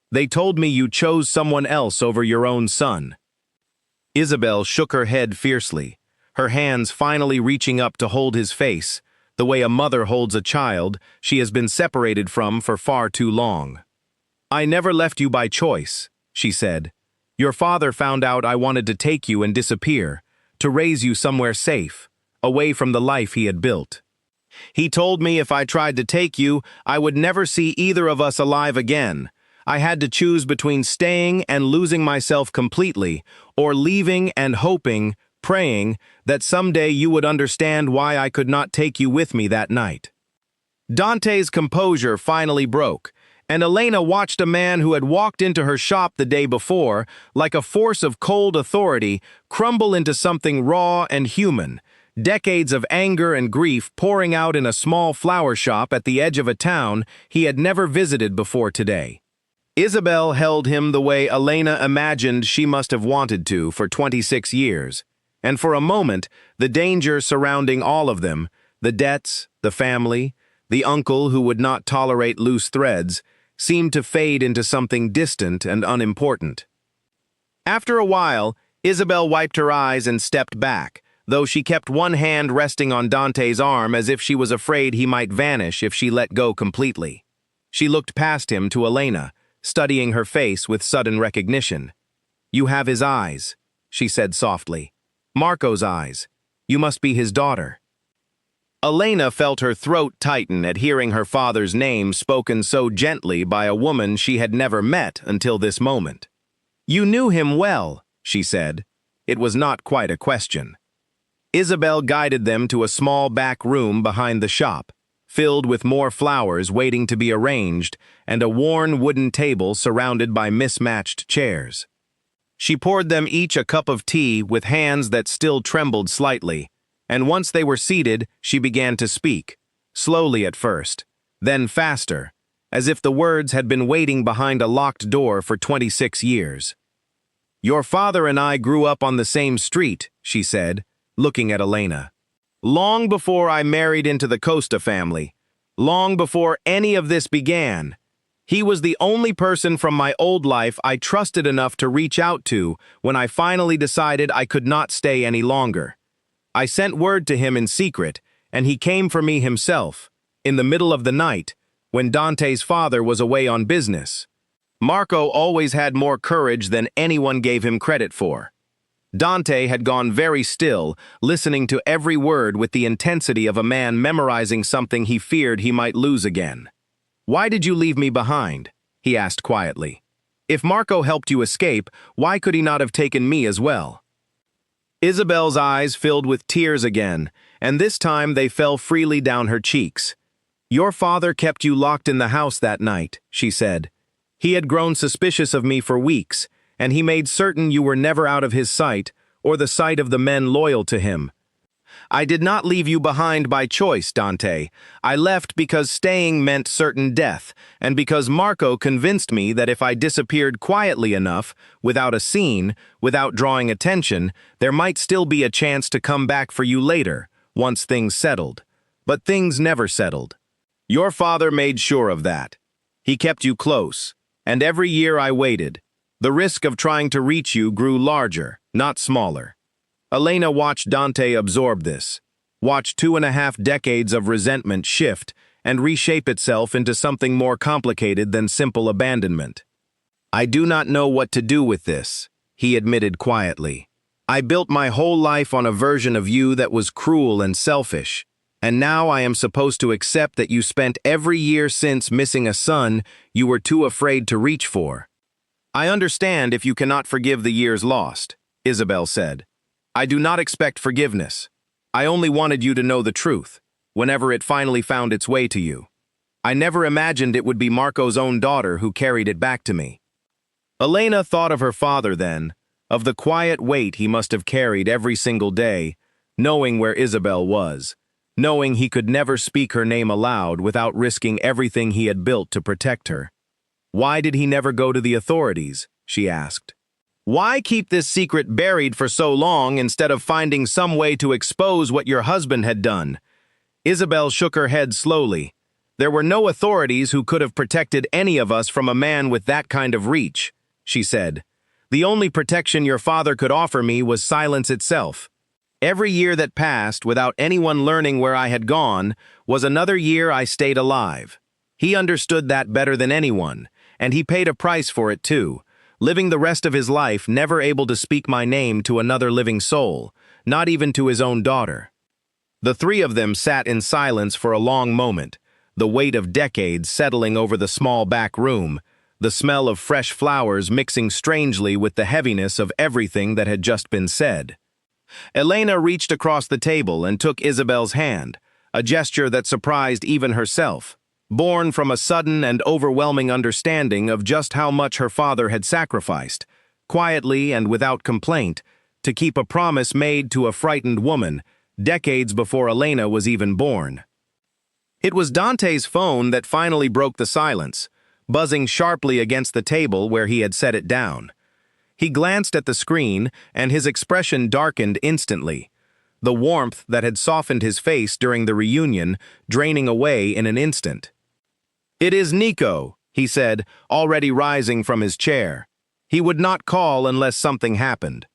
"They told me you chose someone else over your own son." Isabel shook her head fiercely, her hands finally reaching up to hold his face, the way a mother holds a child she has been separated from for far too long. "I never left you by choice," she said. "Your father found out I wanted to take you and disappear, to raise you somewhere safe, away from the life he had built. He told me if I tried to take you, I would never see either of us alive again. I had to choose between staying and losing myself completely, or leaving and hoping, praying, that someday you would understand why I could not take you with me that night." Dante's composure finally broke, and Elena watched a man who had walked into her shop the day before, like a force of cold authority, crumble into something raw and human, decades of anger and grief pouring out in a small flower shop at the edge of a town he had never visited before today. Isabel held him the way Elena imagined she must have wanted to for 26 years, and for a moment, the danger surrounding all of them, the debts, the family, the uncle who would not tolerate loose threads, seemed to fade into something distant and unimportant. After a while, Isabel wiped her eyes and stepped back, though she kept one hand resting on Dante's arm as if she was afraid he might vanish if she let go completely. She looked past him to Elena, studying her face with sudden recognition. "You have his eyes," she said softly. "Marco's eyes. You must be his daughter." Elena felt her throat tighten at hearing her father's name spoken so gently by a woman she had never met until this moment. "You knew him well," she said. It was not quite a question. Isabel guided them to a small back room behind the shop, filled with more flowers waiting to be arranged and a worn wooden table surrounded by mismatched chairs. She poured them each a cup of tea with hands that still trembled slightly, and once they were seated, she began to speak, slowly at first, then faster, as if the words had been waiting behind a locked door for 26 years. "Your father and I grew up on the same street," she said, looking at Elena. "Long before I married into the Costa family, long before any of this began, He was the only person from my old life I trusted enough to reach out to when I finally decided I could not stay any longer. I sent word to him in secret, and he came for me himself, in the middle of the night, when Dante's father was away on business. Marco always had more courage than anyone gave him credit for. Dante had gone very still, listening to every word with the intensity of a man memorizing something he feared he might lose again. "Why did you leave me behind?" he asked quietly. "If Marco helped you escape, why could he not have taken me as well?" Isabel's eyes filled with tears again, and this time they fell freely down her cheeks. "Your father kept you locked in the house that night," she said. "He had grown suspicious of me for weeks, and he made certain you were never out of his sight or the sight of the men loyal to him. I did not leave you behind by choice, Dante. I left because staying meant certain death, and because Marco convinced me that if I disappeared quietly enough, without a scene, without drawing attention, there might still be a chance to come back for you later, once things settled. But things never settled. Your father made sure of that. He kept you close, and every year I waited. The risk of trying to reach you grew larger, not smaller." Elena watched Dante absorb this, watched 2.5 decades of resentment shift and reshape itself into something more complicated than simple abandonment. "I do not know what to do with this," he admitted quietly. "I built my whole life on a version of you that was cruel and selfish, and now I am supposed to accept that you spent every year since missing a son you were too afraid to reach for." "I understand if you cannot forgive the years lost," Isabel said. "I do not expect forgiveness. I only wanted you to know the truth, whenever it finally found its way to you. I never imagined it would be Marco's own daughter who carried it back to me." Elena thought of her father then, of the quiet weight he must have carried every single day, knowing where Isabel was, knowing he could never speak her name aloud without risking everything he had built to protect her. "Why did he never go to the authorities?" she asked. "Why keep this secret buried for so long instead of finding some way to expose what your husband had done?" Isabel shook her head slowly. "There were no authorities who could have protected any of us from a man with that kind of reach," she said. "The only protection your father could offer me was silence itself. Every year that passed without anyone learning where I had gone was another year I stayed alive. He understood that better than anyone, and he paid a price for it too, living the rest of his life never able to speak my name to another living soul, not even to his own daughter." The three of them sat in silence for a long moment, the weight of decades settling over the small back room, the smell of fresh flowers mixing strangely with the heaviness of everything that had just been said. Elena reached across the table and took Isabel's hand, a gesture that surprised even herself, born from a sudden and overwhelming understanding of just how much her father had sacrificed, quietly and without complaint, to keep a promise made to a frightened woman, decades before Elena was even born. It was Dante's phone that finally broke the silence, buzzing sharply against the table where he had set it down. He glanced at the screen, and his expression darkened instantly, the warmth that had softened his face during the reunion draining away in an instant. "It is Nico," he said, already rising from his chair. He would not call unless something happened.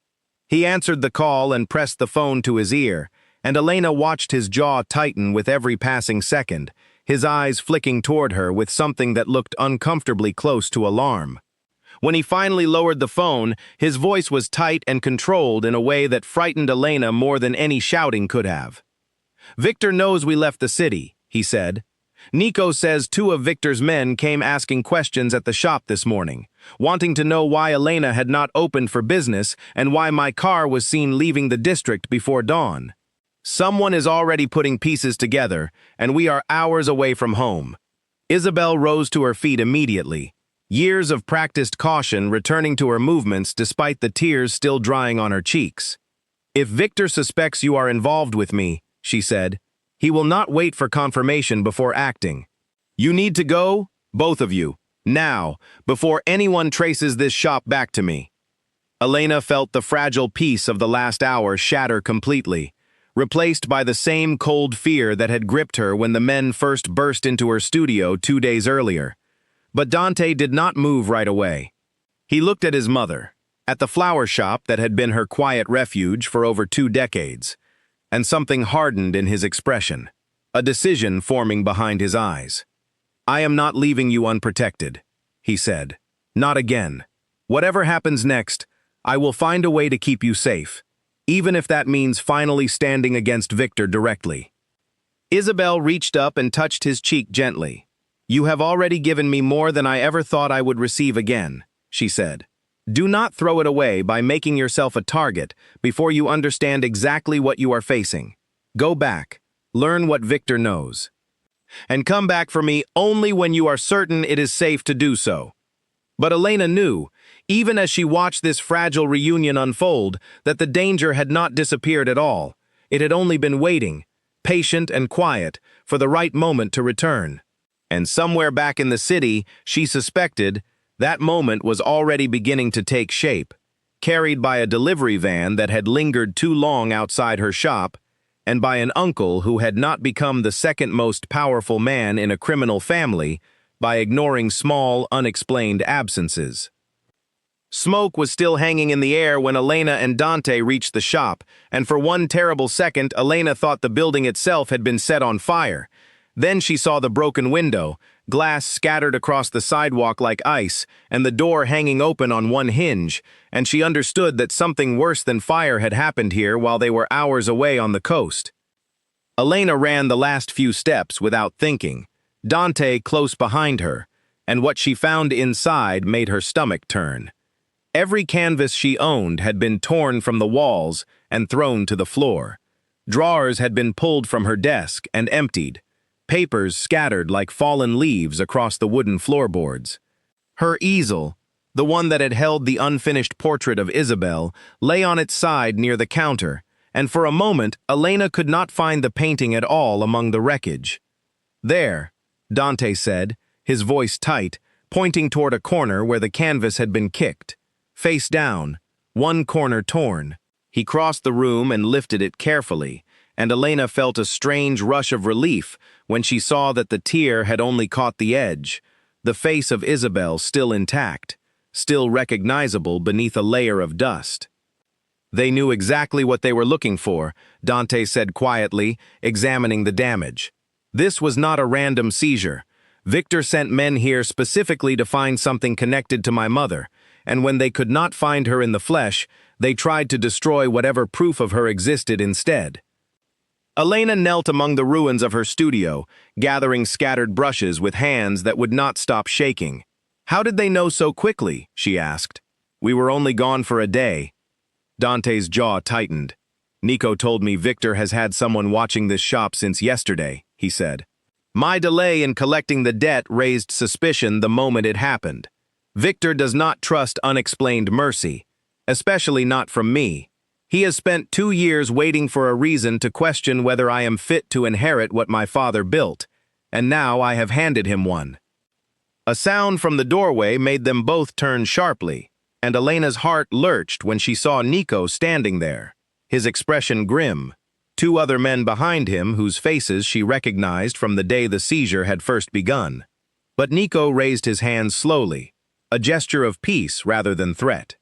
He answered the call and pressed the phone to his ear, and Elena watched his jaw tighten with every passing second, his eyes flicking toward her with something that looked uncomfortably close to alarm. When he finally lowered the phone, his voice was tight and controlled in a way that frightened Elena more than any shouting could have. "Victor knows we left the city," he said. "Nico says 2 of Victor's men came asking questions at the shop this morning, wanting to know why Elena had not opened for business and why my car was seen leaving the district before dawn. Someone is already putting pieces together, and we are hours away from home." Isabel rose to her feet immediately, years of practiced caution returning to her movements despite the tears still drying on her cheeks. "If Victor suspects you are involved with me," she said, "he will not wait for confirmation before acting. You need to go, both of you, now, before anyone traces this shop back to me." Elena felt the fragile peace of the last hour shatter completely, replaced by the same cold fear that had gripped her when the men first burst into her studio 2 days earlier. But Dante did not move right away. He looked at his mother, at the flower shop that had been her quiet refuge for over 2 decades, and something hardened in his expression, a decision forming behind his eyes. "I am not leaving you unprotected," he said. "Not again. Whatever happens next, I will find a way to keep you safe, even if that means finally standing against Victor directly." Isabel reached up and touched his cheek gently. "You have already given me more than I ever thought I would receive again," she said. "Do not throw it away by making yourself a target before you understand exactly what you are facing. Go back, learn what Victor knows, and come back for me only when you are certain it is safe to do so." But Elena knew, even as she watched this fragile reunion unfold, that the danger had not disappeared at all. It had only been waiting, patient and quiet, for the right moment to return. And somewhere back in the city, she suspected, that moment was already beginning to take shape, carried by a delivery van that had lingered too long outside her shop, and by an uncle who had not become the second most powerful man in a criminal family by ignoring small, unexplained absences. Smoke was still hanging in the air when Elena and Dante reached the shop, and for one terrible second, Elena thought the building itself had been set on fire. Then she saw the broken window, glass scattered across the sidewalk like ice, and the door hanging open on one hinge, and she understood that something worse than fire had happened here while they were hours away on the coast. Elena ran the last few steps without thinking, Dante close behind her, and what she found inside made her stomach turn. Every canvas she owned had been torn from the walls and thrown to the floor. Drawers had been pulled from her desk and emptied, papers scattered like fallen leaves across the wooden floorboards. Her easel, the one that had held the unfinished portrait of Isabel, lay on its side near the counter, and for a moment Elena could not find the painting at all among the wreckage. "There," Dante said, his voice tight, pointing toward a corner where the canvas had been kicked. Face down, one corner torn. He crossed the room and lifted it carefully, and Elena felt a strange rush of relief when she saw that the tear had only caught the edge, the face of Isabel still intact, still recognizable beneath a layer of dust. "They knew exactly what they were looking for," Dante said quietly, examining the damage. "This was not a random seizure. Victor sent men here specifically to find something connected to my mother, and when they could not find her in the flesh, they tried to destroy whatever proof of her existed instead." Elena knelt among the ruins of her studio, gathering scattered brushes with hands that would not stop shaking. "How did they know so quickly?" she asked. "We were only gone for a day." Dante's jaw tightened. "Nico told me Victor has had someone watching this shop since yesterday," he said. "My delay in collecting the debt raised suspicion the moment it happened. Victor does not trust unexplained mercy, especially not from me. He has spent 2 years waiting for a reason to question whether I am fit to inherit what my father built, and now I have handed him one." A sound from the doorway made them both turn sharply, and Elena's heart lurched when she saw Nico standing there, his expression grim, 2 other men behind him whose faces she recognized from the day the seizure had first begun. But Nico raised his hands slowly, a gesture of peace rather than threat.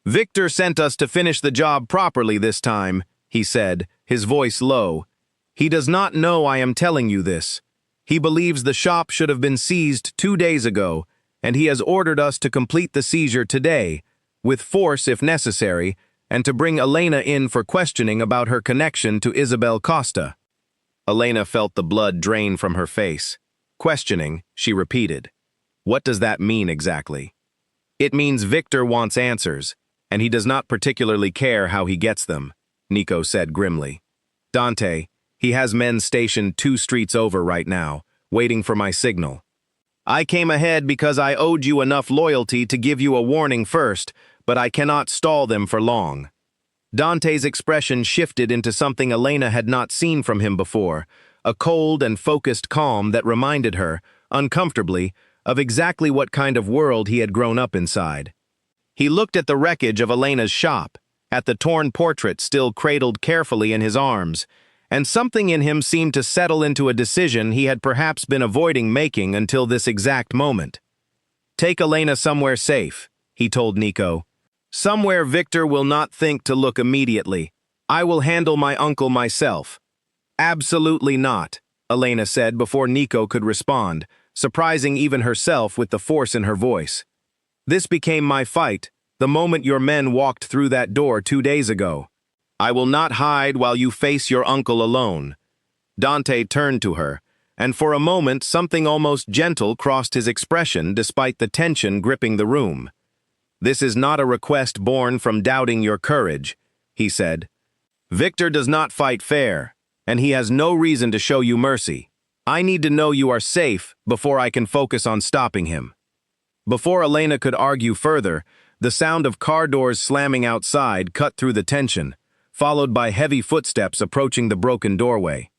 "Victor sent us to finish the job properly this time," he said, his voice low. "He does not know I am telling you this. He believes the shop should have been seized 2 days ago, and he has ordered us to complete the seizure today, with force if necessary, and to bring Elena in for questioning about her connection to Isabel Costa." Elena felt the blood drain from her face. "Questioning," she repeated. "What does that mean exactly?" "It means Victor wants answers, and he does not particularly care how he gets them," Nico said grimly. "Dante, he has men stationed 2 streets over right now, waiting for my signal. I came ahead because I owed you enough loyalty to give you a warning first, but I cannot stall them for long." Dante's expression shifted into something Elena had not seen from him before, a cold and focused calm that reminded her, uncomfortably, of exactly what kind of world he had grown up inside. He looked at the wreckage of Elena's shop, at the torn portrait still cradled carefully in his arms, and something in him seemed to settle into a decision he had perhaps been avoiding making until this exact moment. Take Elena somewhere safe, he told Nico. Somewhere Victor will not think to look immediately. I will handle my uncle myself. Absolutely not, Elena said before Nico could respond, surprising even herself with the force in her voice. This became my fight the moment your men walked through that door 2 days ago. I will not hide while you face your uncle alone. Dante turned to her, and for a moment something almost gentle crossed his expression despite the tension gripping the room. This is not a request born from doubting your courage, he said. Victor does not fight fair, and he has no reason to show you mercy. I need to know you are safe before I can focus on stopping him. Before Elena could argue further, the sound of car doors slamming outside cut through the tension, followed by heavy footsteps approaching the broken doorway.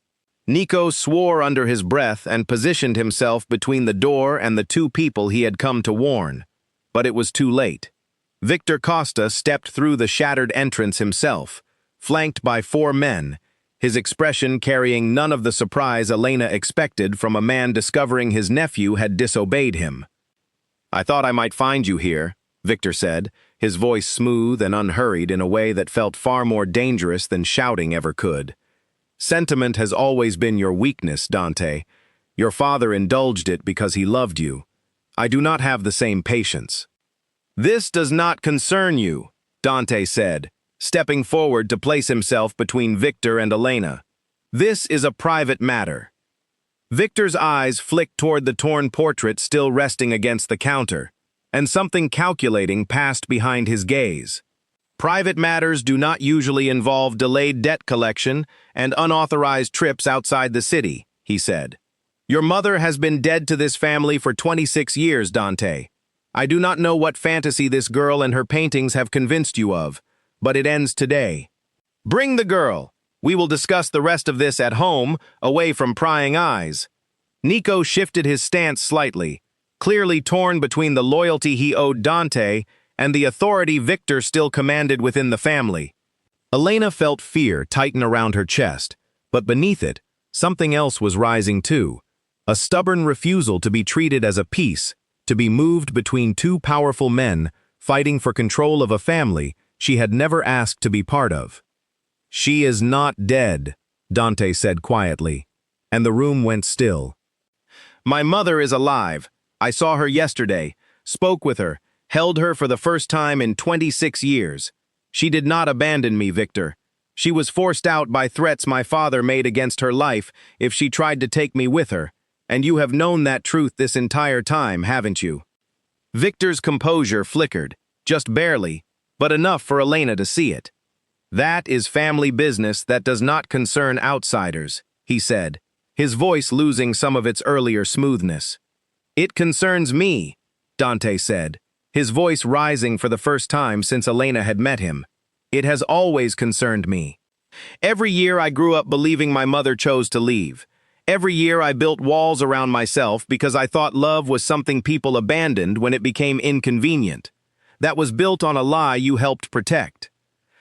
Nico swore under his breath and positioned himself between the door and the 2 people he had come to warn. But it was too late. Victor Costa stepped through the shattered entrance himself, flanked by 4 men, his expression carrying none of the surprise Elena expected from a man discovering his nephew had disobeyed him. I thought I might find you here, Victor said, his voice smooth and unhurried in a way that felt far more dangerous than shouting ever could. Sentiment has always been your weakness, Dante. Your father indulged it because he loved you. I do not have the same patience. This does not concern you, Dante said, stepping forward to place himself between Victor and Elena. This is a private matter. Victor's eyes flicked toward the torn portrait still resting against the counter, and something calculating passed behind his gaze. Private matters do not usually involve delayed debt collection and unauthorized trips outside the city, he said. Your mother has been dead to this family for 26 years, Dante. I do not know what fantasy this girl and her paintings have convinced you of, but it ends today. Bring the girl. We will discuss the rest of this at home, away from prying eyes. Nico shifted his stance slightly, clearly torn between the loyalty he owed Dante and the authority Victor still commanded within the family. Elena felt fear tighten around her chest, but beneath it, something else was rising too. A stubborn refusal to be treated as a piece, to be moved between 2 powerful men, fighting for control of a family she had never asked to be part of. She is not dead, Dante said quietly, and the room went still. My mother is alive. I saw her yesterday, spoke with her, held her for the first time in 26 years. She did not abandon me, Victor. She was forced out by threats my father made against her life if she tried to take me with her, and you have known that truth this entire time, haven't you? Victor's composure flickered, just barely, but enough for Elena to see it. That is family business that does not concern outsiders, he said, his voice losing some of its earlier smoothness. It concerns me, Dante said, his voice rising for the first time since Elena had met him. It has always concerned me. Every year I grew up believing my mother chose to leave. Every year I built walls around myself because I thought love was something people abandoned when it became inconvenient. That was built on a lie you helped protect.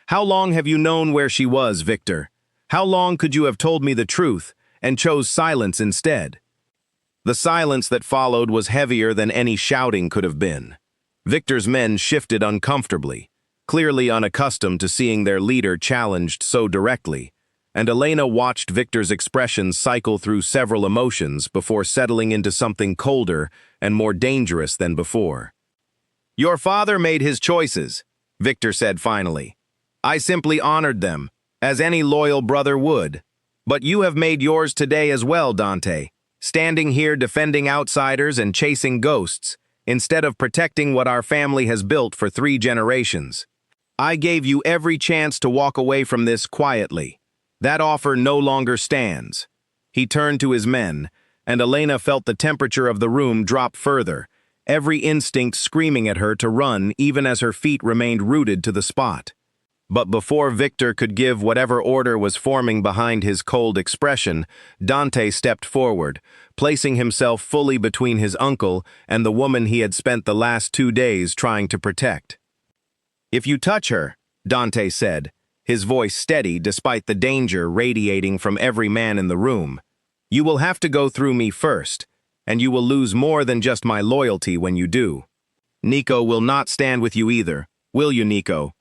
How long have you known where she was, Victor? How long could you have told me the truth and chose silence instead? The silence that followed was heavier than any shouting could have been. Victor's men shifted uncomfortably, clearly unaccustomed to seeing their leader challenged so directly, and Elena watched Victor's expression cycle through several emotions before settling into something colder and more dangerous than before. Your father made his choices, Victor said finally. I simply honored them, as any loyal brother would. But you have made yours today as well, Dante, standing here defending outsiders and chasing ghosts, instead of protecting what our family has built for 3 generations. I gave you every chance to walk away from this quietly. That offer no longer stands. He turned to his men, and Elena felt the temperature of the room drop further, every instinct screaming at her to run even as her feet remained rooted to the spot. But before Victor could give whatever order was forming behind his cold expression, Dante stepped forward, placing himself fully between his uncle and the woman he had spent the last 2 days trying to protect. If you touch her, Dante said, his voice steady despite the danger radiating from every man in the room, you will have to go through me first. and you will lose more than just my loyalty when you do. Nico will not stand with you either, will you, Nico?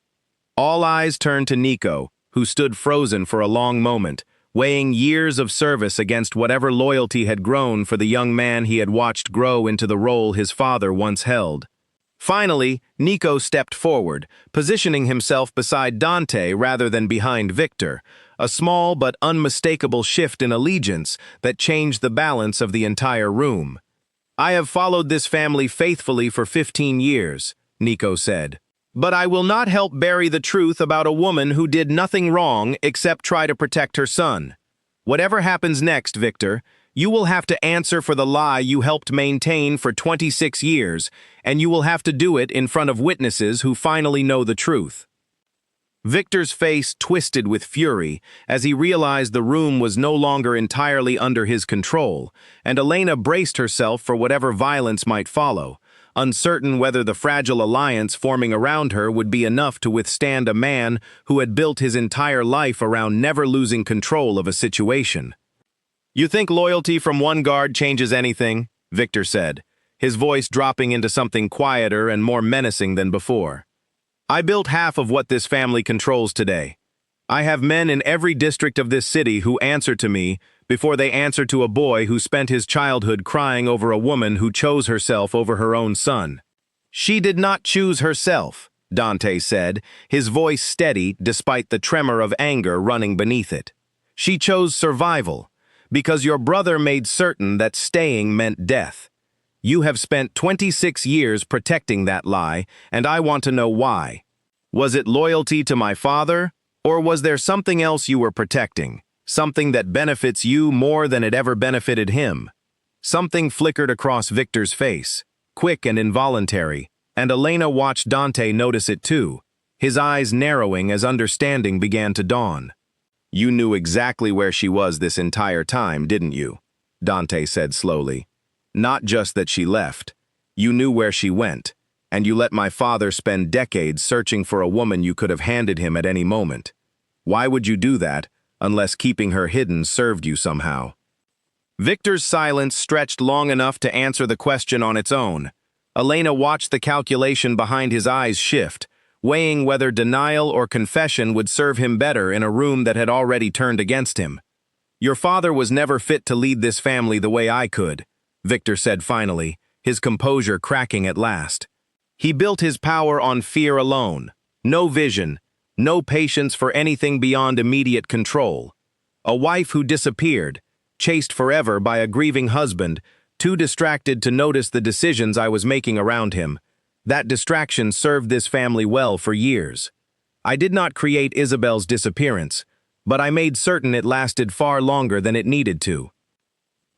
All eyes turned to Nico, who stood frozen for a long moment, weighing years of service against whatever loyalty had grown for the young man he had watched grow into the role his father once held. Finally, Nico stepped forward, positioning himself beside Dante rather than behind Victor, a small but unmistakable shift in allegiance that changed the balance of the entire room. "I have followed this family faithfully for 15 years, Nico said. "But I will not help bury the truth about a woman who did nothing wrong except try to protect her son. Whatever happens next, Victor, you will have to answer for the lie you helped maintain for 26 years, and you will have to do it in front of witnesses who finally know the truth." Victor's face twisted with fury as he realized the room was no longer entirely under his control, and Elena braced herself for whatever violence might follow, uncertain whether the fragile alliance forming around her would be enough to withstand a man who had built his entire life around never losing control of a situation. "You think loyalty from one guard changes anything?" Victor said, his voice dropping into something quieter and more menacing than before. "I built half of what this family controls today. I have men in every district of this city who answer to me before they answer to a boy who spent his childhood crying over a woman who chose herself over her own son." "She did not choose herself," Dante said, his voice steady despite the tremor of anger running beneath it. "She chose survival, because your brother made certain that staying meant death. You have spent 26 years protecting that lie, and I want to know why. Was it loyalty to my father, or was there something else you were protecting? Something that benefits you more than it ever benefited him?" Something flickered across Victor's face, quick and involuntary, and Elena watched Dante notice it too, his eyes narrowing as understanding began to dawn. "You knew exactly where she was this entire time, didn't you?" Dante said slowly. "Not just that she left. You knew where she went, and you let my father spend decades searching for a woman you could have handed him at any moment. Why would you do that, unless keeping her hidden served you somehow?" Victor's silence stretched long enough to answer the question on its own. Elena watched the calculation behind his eyes shift, weighing whether denial or confession would serve him better in a room that had already turned against him. "Your father was never fit to lead this family the way I could," Victor said finally, his composure cracking at last. "He built his power on fear alone, no vision, no patience for anything beyond immediate control. A wife who disappeared, chased forever by a grieving husband, too distracted to notice the decisions I was making around him. That distraction served this family well for years. I did not create Isabel's disappearance, but I made certain it lasted far longer than it needed to."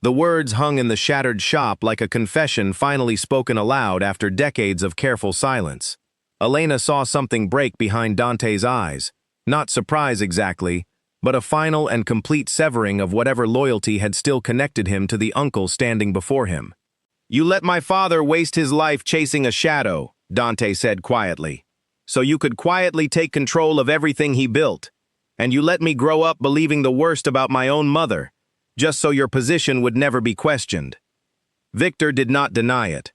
The words hung in the shattered shop like a confession finally spoken aloud after decades of careful silence. Elena saw something break behind Dante's eyes, not surprise exactly, but a final and complete severing of whatever loyalty had still connected him to the uncle standing before him. "You let my father waste his life chasing a shadow," Dante said quietly, "so you could quietly take control of everything he built. And you let me grow up believing the worst about my own mother, just so your position would never be questioned." Victor did not deny it.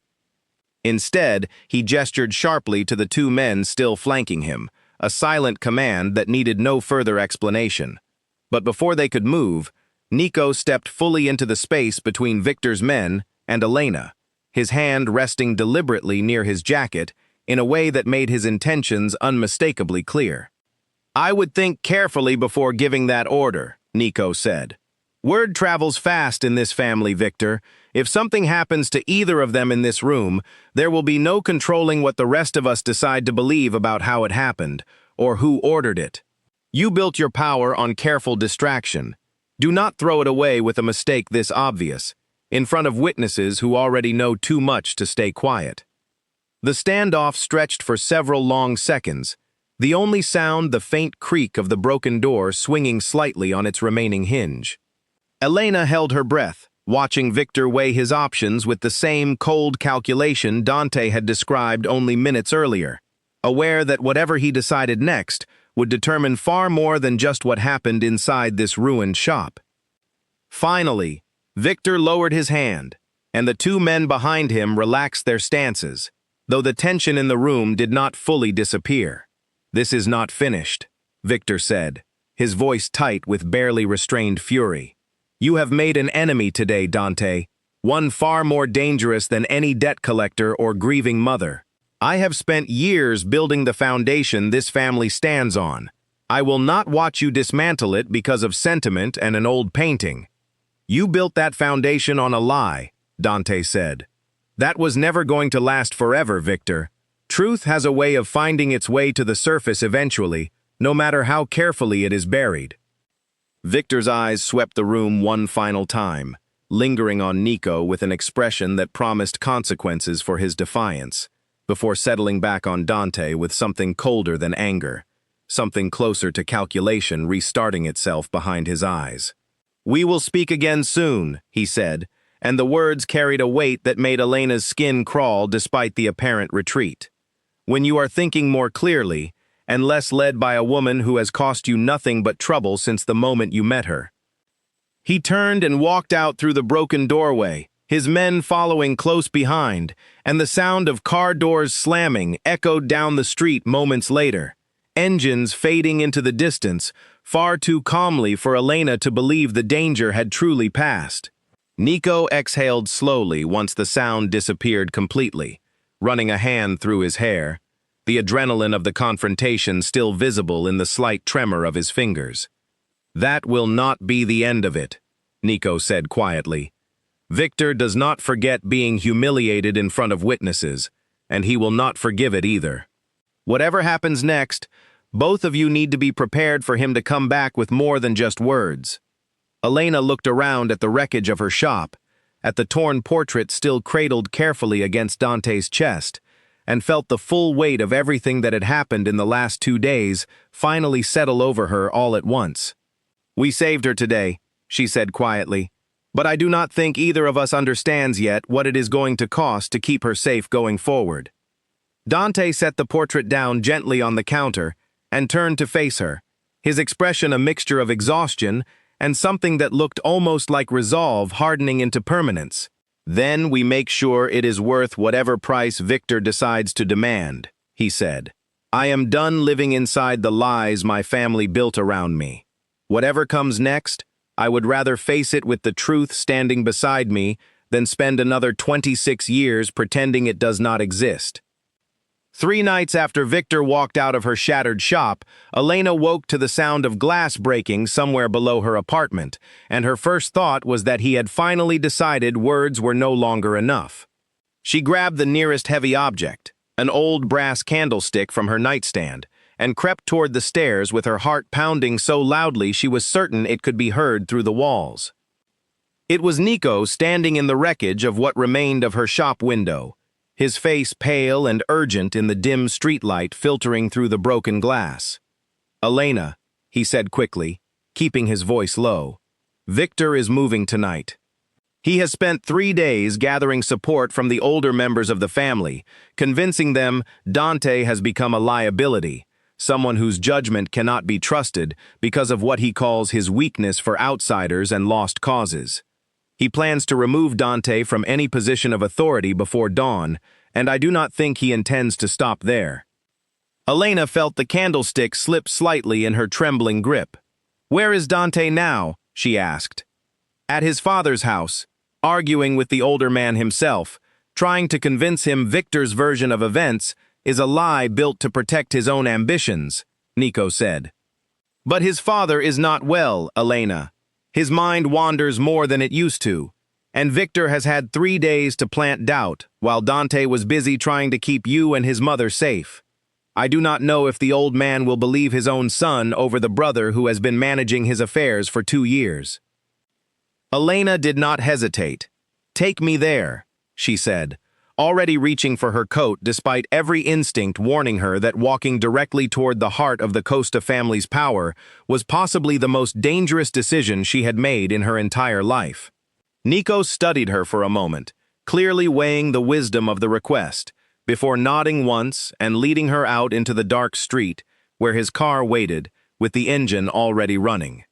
Instead, he gestured sharply to the two men still flanking him, a silent command that needed no further explanation. But before they could move, Nico stepped fully into the space between Victor's men and Elena, his hand resting deliberately near his jacket in a way that made his intentions unmistakably clear. "I would think carefully before giving that order," Nico said. "Word travels fast in this family, Victor. If something happens to either of them in this room, there will be no controlling what the rest of us decide to believe about how it happened, or who ordered it. You built your power on careful distraction. Do not throw it away with a mistake this obvious, in front of witnesses who already know too much to stay quiet." The standoff stretched for several long seconds, the only sound the faint creak of the broken door swinging slightly on its remaining hinge. Elena held her breath, watching Victor weigh his options with the same cold calculation Dante had described only minutes earlier, aware that whatever he decided next would determine far more than just what happened inside this ruined shop. Finally, Victor lowered his hand, and the two men behind him relaxed their stances, though the tension in the room did not fully disappear. "This is not finished," Victor said, his voice tight with barely restrained fury. "You have made an enemy today, Dante, one far more dangerous than any debt collector or grieving mother. I have spent years building the foundation this family stands on. I will not watch you dismantle it because of sentiment and an old painting." "You built that foundation on a lie," Dante said. "That was never going to last forever, Victor. Truth has a way of finding its way to the surface eventually, no matter how carefully it is buried." Victor's eyes swept the room one final time, lingering on Nico with an expression that promised consequences for his defiance, before settling back on Dante with something colder than anger, something closer to calculation restarting itself behind his eyes. "We will speak again soon," he said, and the words carried a weight that made Elena's skin crawl despite the apparent retreat. "When you are thinking more clearly, and less led by a woman who has cost you nothing but trouble since the moment you met her." He turned and walked out through the broken doorway, his men following close behind, and the sound of car doors slamming echoed down the street moments later, engines fading into the distance, far too calmly for Elena to believe the danger had truly passed. Nico exhaled slowly once the sound disappeared completely, running a hand through his hair, the adrenaline of the confrontation still visible in the slight tremor of his fingers. "That will not be the end of it," Nico said quietly. "Victor does not forget being humiliated in front of witnesses, and he will not forgive it either. Whatever happens next, both of you need to be prepared for him to come back with more than just words." Elena looked around at the wreckage of her shop, at the torn portrait still cradled carefully against Dante's chest, and felt the full weight of everything that had happened in the last 2 days finally settle over her all at once. "We saved her today," she said quietly, "but I do not think either of us understands yet what it is going to cost to keep her safe going forward." Dante set the portrait down gently on the counter and turned to face her, his expression a mixture of exhaustion and something that looked almost like resolve hardening into permanence. "Then we make sure it is worth whatever price Victor decides to demand," he said. "I am done living inside the lies my family built around me. Whatever comes next, I would rather face it with the truth standing beside me than spend another 26 years pretending it does not exist." 3 nights after Victor walked out of her shattered shop, Elena woke to the sound of glass breaking somewhere below her apartment, and her first thought was that he had finally decided words were no longer enough. She grabbed the nearest heavy object, an old brass candlestick from her nightstand, and crept toward the stairs with her heart pounding so loudly she was certain it could be heard through the walls. It was Nico standing in the wreckage of what remained of her shop window, his face pale and urgent in the dim streetlight filtering through the broken glass. "Elena," he said quickly, keeping his voice low, "Victor is moving tonight. He has spent 3 days gathering support from the older members of the family, convincing them Dante has become a liability, someone whose judgment cannot be trusted because of what he calls his weakness for outsiders and lost causes. He plans to remove Dante from any position of authority before dawn, and I do not think he intends to stop there." Elena felt the candlestick slip slightly in her trembling grip. "Where is Dante now?" she asked. "At his father's house, arguing with the older man himself, trying to convince him Victor's version of events is a lie built to protect his own ambitions," Nico said. "But his father is not well, Elena. His mind wanders more than it used to, and Victor has had 3 days to plant doubt, while Dante was busy trying to keep you and his mother safe. I do not know if the old man will believe his own son over the brother who has been managing his affairs for 2 years." Elena did not hesitate. "Take me there," she said, already reaching for her coat despite every instinct warning her that walking directly toward the heart of the Costa family's power was possibly the most dangerous decision she had made in her entire life. Nico studied her for a moment, clearly weighing the wisdom of the request, before nodding once and leading her out into the dark street, where his car waited, with the engine already running.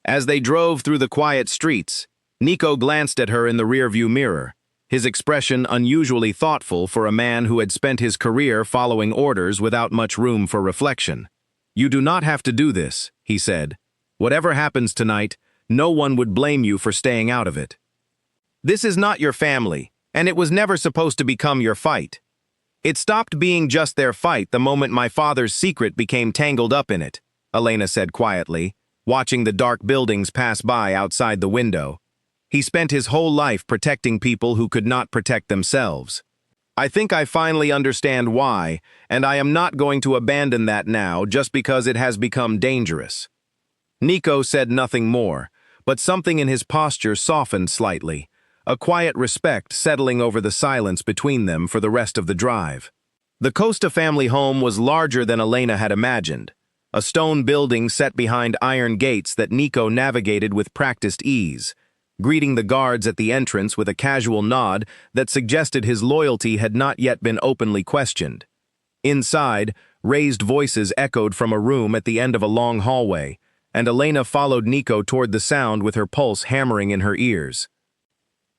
As they drove through the quiet streets, Nico glanced at her in the rearview mirror, his expression unusually thoughtful for a man who had spent his career following orders without much room for reflection. "You do not have to do this," he said. "Whatever happens tonight, no one would blame you for staying out of it. This is not your family, and it was never supposed to become your fight. It stopped being just their fight the moment my father's secret became tangled up in it," Elena said quietly, watching the dark buildings pass by outside the window. He spent his whole life protecting people who could not protect themselves. "I think I finally understand why, and I am not going to abandon that now just because it has become dangerous." Nico said nothing more, but something in his posture softened slightly, a quiet respect settling over the silence between them for the rest of the drive. The Costa family home was larger than Elena had imagined, a stone building set behind iron gates that Nico navigated with practiced ease, greeting the guards at the entrance with a casual nod that suggested his loyalty had not yet been openly questioned. Inside, raised voices echoed from a room at the end of a long hallway, and Elena followed Nico toward the sound with her pulse hammering in her ears.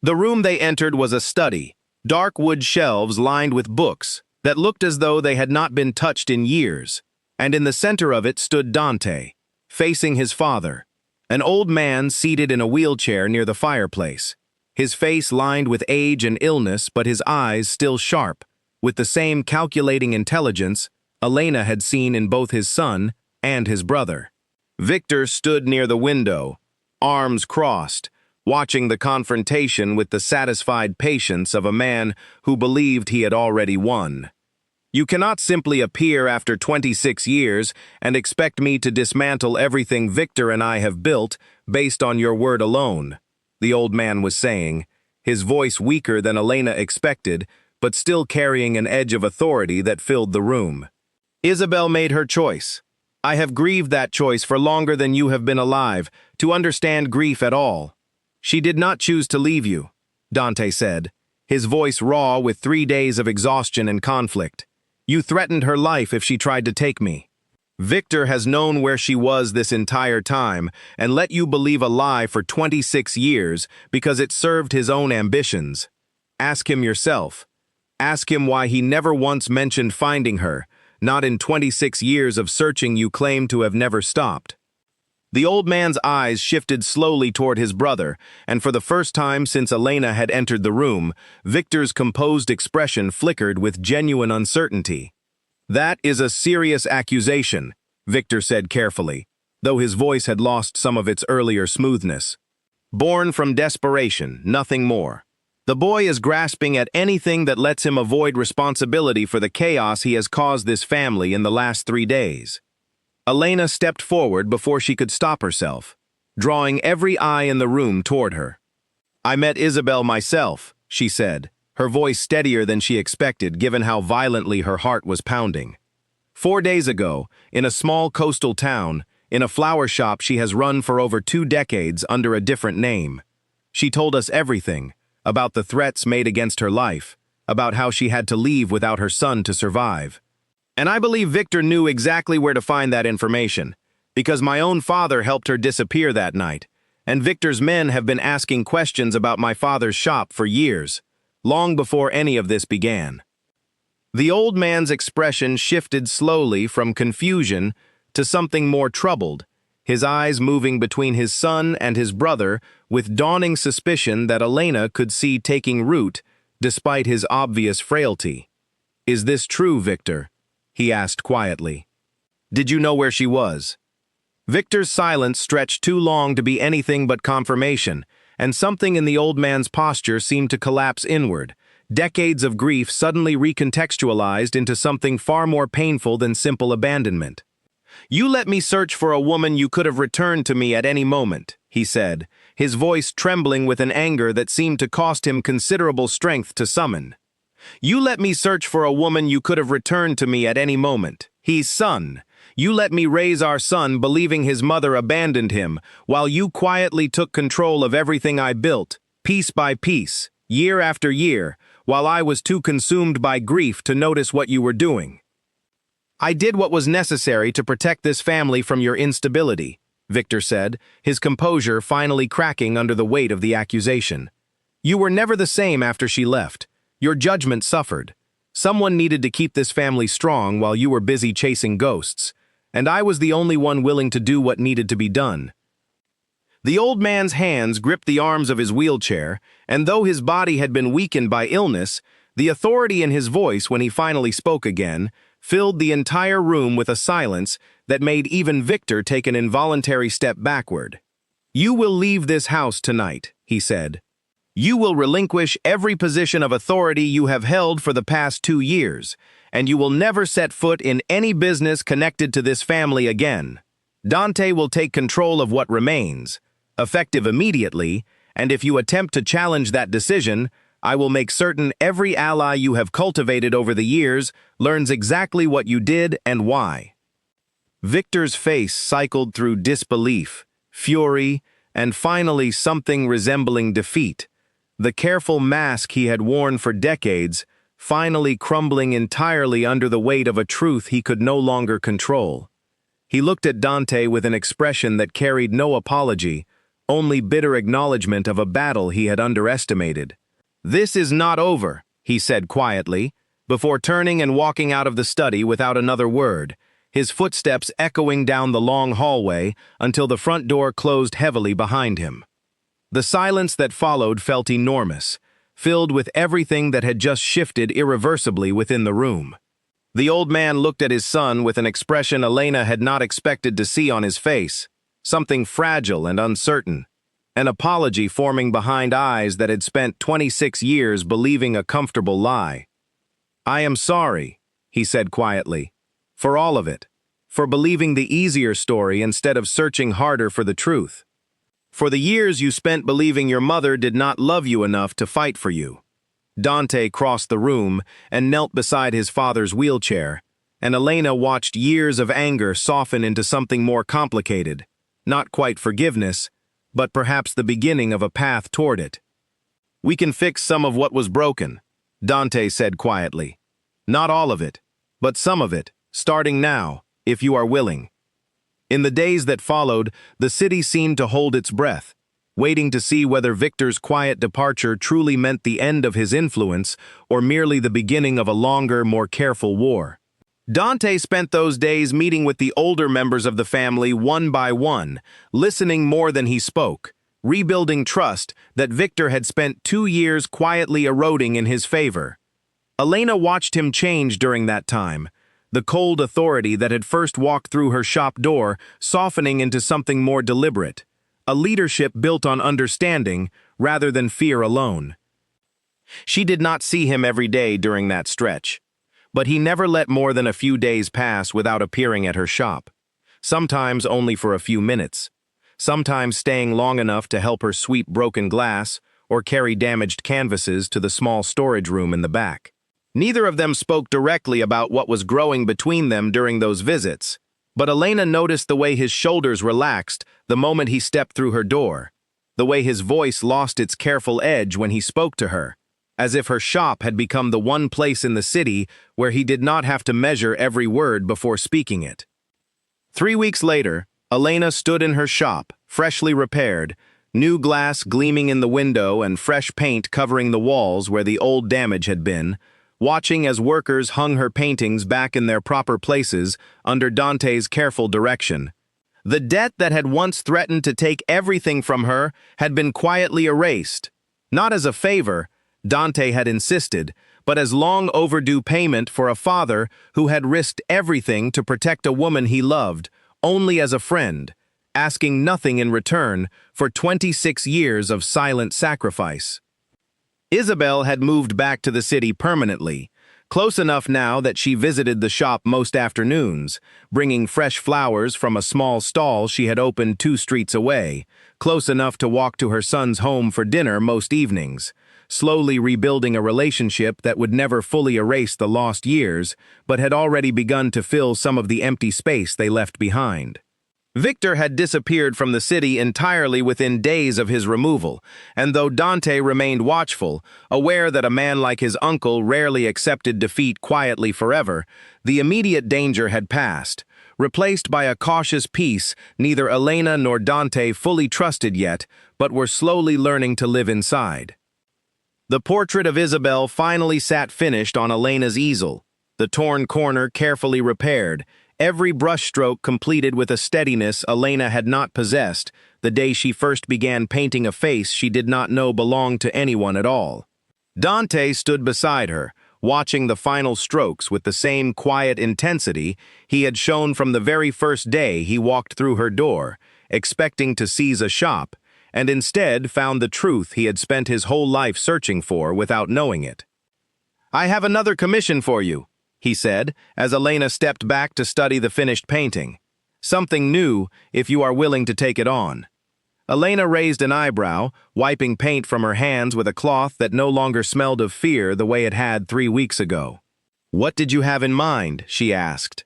The room they entered was a study, dark wood shelves lined with books that looked as though they had not been touched in years, and in the center of it stood Dante, facing his father, an old man seated in a wheelchair near the fireplace, his face lined with age and illness but his eyes still sharp, with the same calculating intelligence Elena had seen in both his son and his brother. Victor stood near the window, arms crossed, watching the confrontation with the satisfied patience of a man who believed he had already won. "You cannot simply appear after 26 years and expect me to dismantle everything Victor and I have built based on your word alone," the old man was saying, his voice weaker than Elena expected, but still carrying an edge of authority that filled the room. "Isabel made her choice. I have grieved that choice for longer than you have been alive, to understand grief at all. She did not choose to leave you," Dante said, his voice raw with 3 days of exhaustion and conflict. "You threatened her life if she tried to take me. Victor has known where she was this entire time and let you believe a lie for 26 years because it served his own ambitions. Ask him yourself. Ask him why he never once mentioned finding her, not in 26 years of searching you claim to have never stopped." The old man's eyes shifted slowly toward his brother, and for the first time since Elena had entered the room, Victor's composed expression flickered with genuine uncertainty. "That is a serious accusation," Victor said carefully, though his voice had lost some of its earlier smoothness. "Born from desperation, nothing more. The boy is grasping at anything that lets him avoid responsibility for the chaos he has caused this family in the last 3 days." Elena stepped forward before she could stop herself, drawing every eye in the room toward her. "I met Isabel myself," she said, her voice steadier than she expected given how violently her heart was pounding. "4 days ago, in a small coastal town, in a flower shop she has run for over 2 decades under a different name. She told us everything, about the threats made against her life, about how she had to leave without her son to survive. And I believe Victor knew exactly where to find that information, because my own father helped her disappear that night, and Victor's men have been asking questions about my father's shop for years, long before any of this began." The old man's expression shifted slowly from confusion to something more troubled, his eyes moving between his son and his brother with dawning suspicion that Elena could see taking root despite his obvious frailty. "Is this true, Victor?" he asked quietly. "Did you know where she was?" Victor's silence stretched too long to be anything but confirmation, and something in the old man's posture seemed to collapse inward, decades of grief suddenly recontextualized into something far more painful than simple abandonment. "You let me search for a woman you could have returned to me at any moment," he said, his voice trembling with an anger that seemed to cost him considerable strength to summon. "You let me search for a woman you could have returned to me at any moment. He's son. You let me raise our son believing his mother abandoned him, while you quietly took control of everything I built, piece by piece, year after year, while I was too consumed by grief to notice what you were doing. I did what was necessary to protect this family from your instability. Victor said, his composure finally cracking under the weight of the accusation. You were never the same after she left. Your judgment suffered. Someone needed to keep this family strong while you were busy chasing ghosts, and I was the only one willing to do what needed to be done. The old man's hands gripped the arms of his wheelchair, and though his body had been weakened by illness, the authority in his voice when he finally spoke again filled the entire room with a silence that made even Victor take an involuntary step backward. You will leave this house tonight, he said. You will relinquish every position of authority you have held for the past 2 years, and you will never set foot in any business connected to this family again. Dante will take control of what remains, effective immediately, and if you attempt to challenge that decision, I will make certain every ally you have cultivated over the years learns exactly what you did and why. Victor's face cycled through disbelief, fury, and finally something resembling defeat. The careful mask he had worn for decades, finally crumbling entirely under the weight of a truth he could no longer control. He looked at Dante with an expression that carried no apology, only bitter acknowledgement of a battle he had underestimated. This is not over, he said quietly, before turning and walking out of the study without another word, his footsteps echoing down the long hallway until the front door closed heavily behind him. The silence that followed felt enormous, filled with everything that had just shifted irreversibly within the room. The old man looked at his son with an expression Elena had not expected to see on his face, something fragile and uncertain, an apology forming behind eyes that had spent 26 years believing a comfortable lie. I am sorry, he said quietly, for all of it, for believing the easier story instead of searching harder for the truth. For the years you spent believing your mother did not love you enough to fight for you. Dante crossed the room and knelt beside his father's wheelchair, and Elena watched years of anger soften into something more complicated, not quite forgiveness, but perhaps the beginning of a path toward it. We can fix some of what was broken, Dante said quietly. Not all of it, but some of it, starting now, if you are willing. In the days that followed, the city seemed to hold its breath, waiting to see whether Victor's quiet departure truly meant the end of his influence or merely the beginning of a longer, more careful war. Dante spent those days meeting with the older members of the family one by one, listening more than he spoke, rebuilding trust that Victor had spent 2 years quietly eroding in his favor. Elena watched him change during that time, the cold authority that had first walked through her shop door softening into something more deliberate, a leadership built on understanding rather than fear alone. She did not see him every day during that stretch, but he never let more than a few days pass without appearing at her shop, sometimes only for a few minutes, sometimes staying long enough to help her sweep broken glass or carry damaged canvases to the small storage room in the back. Neither of them spoke directly about what was growing between them during those visits, but Elena noticed the way his shoulders relaxed the moment he stepped through her door, the way his voice lost its careful edge when he spoke to her, as if her shop had become the one place in the city where he did not have to measure every word before speaking it. 3 weeks later, Elena stood in her shop, freshly repaired, new glass gleaming in the window and fresh paint covering the walls where the old damage had been, watching as workers hung her paintings back in their proper places under Dante's careful direction. The debt that had once threatened to take everything from her had been quietly erased, not as a favor, Dante had insisted, but as long overdue payment for a father who had risked everything to protect a woman he loved, only as a friend, asking nothing in return for 26 years of silent sacrifice. Isabel had moved back to the city permanently, close enough now that she visited the shop most afternoons, bringing fresh flowers from a small stall she had opened 2 streets away, close enough to walk to her son's home for dinner most evenings, slowly rebuilding a relationship that would never fully erase the lost years, but had already begun to fill some of the empty space they left behind. Victor had disappeared from the city entirely within days of his removal, and though Dante remained watchful, aware that a man like his uncle rarely accepted defeat quietly forever, the immediate danger had passed, replaced by a cautious peace neither Elena nor Dante fully trusted yet, but were slowly learning to live inside. The portrait of Isabel finally sat finished on Elena's easel, the torn corner carefully repaired, every brushstroke completed with a steadiness Elena had not possessed the day she first began painting a face she did not know belonged to anyone at all. Dante stood beside her, watching the final strokes with the same quiet intensity he had shown from the very first day he walked through her door, expecting to seize a shop, and instead found the truth he had spent his whole life searching for without knowing it. "I have another commission for you," he said, as Elena stepped back to study the finished painting. "Something new, if you are willing to take it on." Elena raised an eyebrow, wiping paint from her hands with a cloth that no longer smelled of fear the way it had 3 weeks ago. "What did you have in mind?" she asked.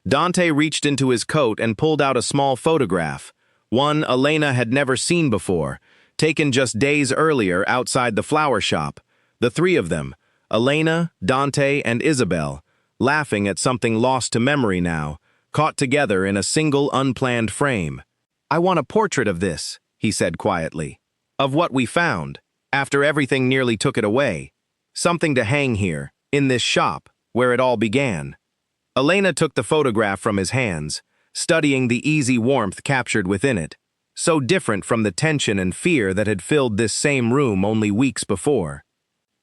Dante reached into his coat and pulled out a small photograph, one Elena had never seen before, taken just days earlier outside the flower shop. The three of them, Elena, Dante, and Isabel, laughing at something lost to memory now, caught together in a single unplanned frame. "I want a portrait of this," he said quietly. "Of what we found, after everything nearly took it away. Something to hang here, in this shop, where it all began." Elena took the photograph from his hands, studying the easy warmth captured within it, so different from the tension and fear that had filled this same room only weeks before.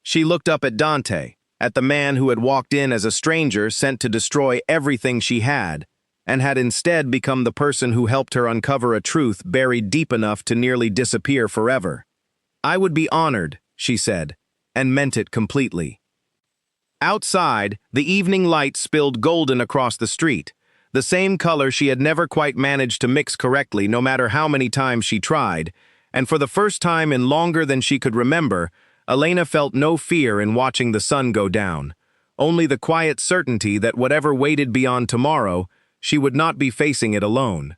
She looked up at Dante, at the man who had walked in as a stranger sent to destroy everything she had, and had instead become the person who helped her uncover a truth buried deep enough to nearly disappear forever. "I would be honored," she said, and meant it completely. Outside, the evening light spilled golden across the street, the same color she had never quite managed to mix correctly no matter how many times she tried, and for the first time in longer than she could remember, Elena felt no fear in watching the sun go down, only the quiet certainty that whatever waited beyond tomorrow, she would not be facing it alone.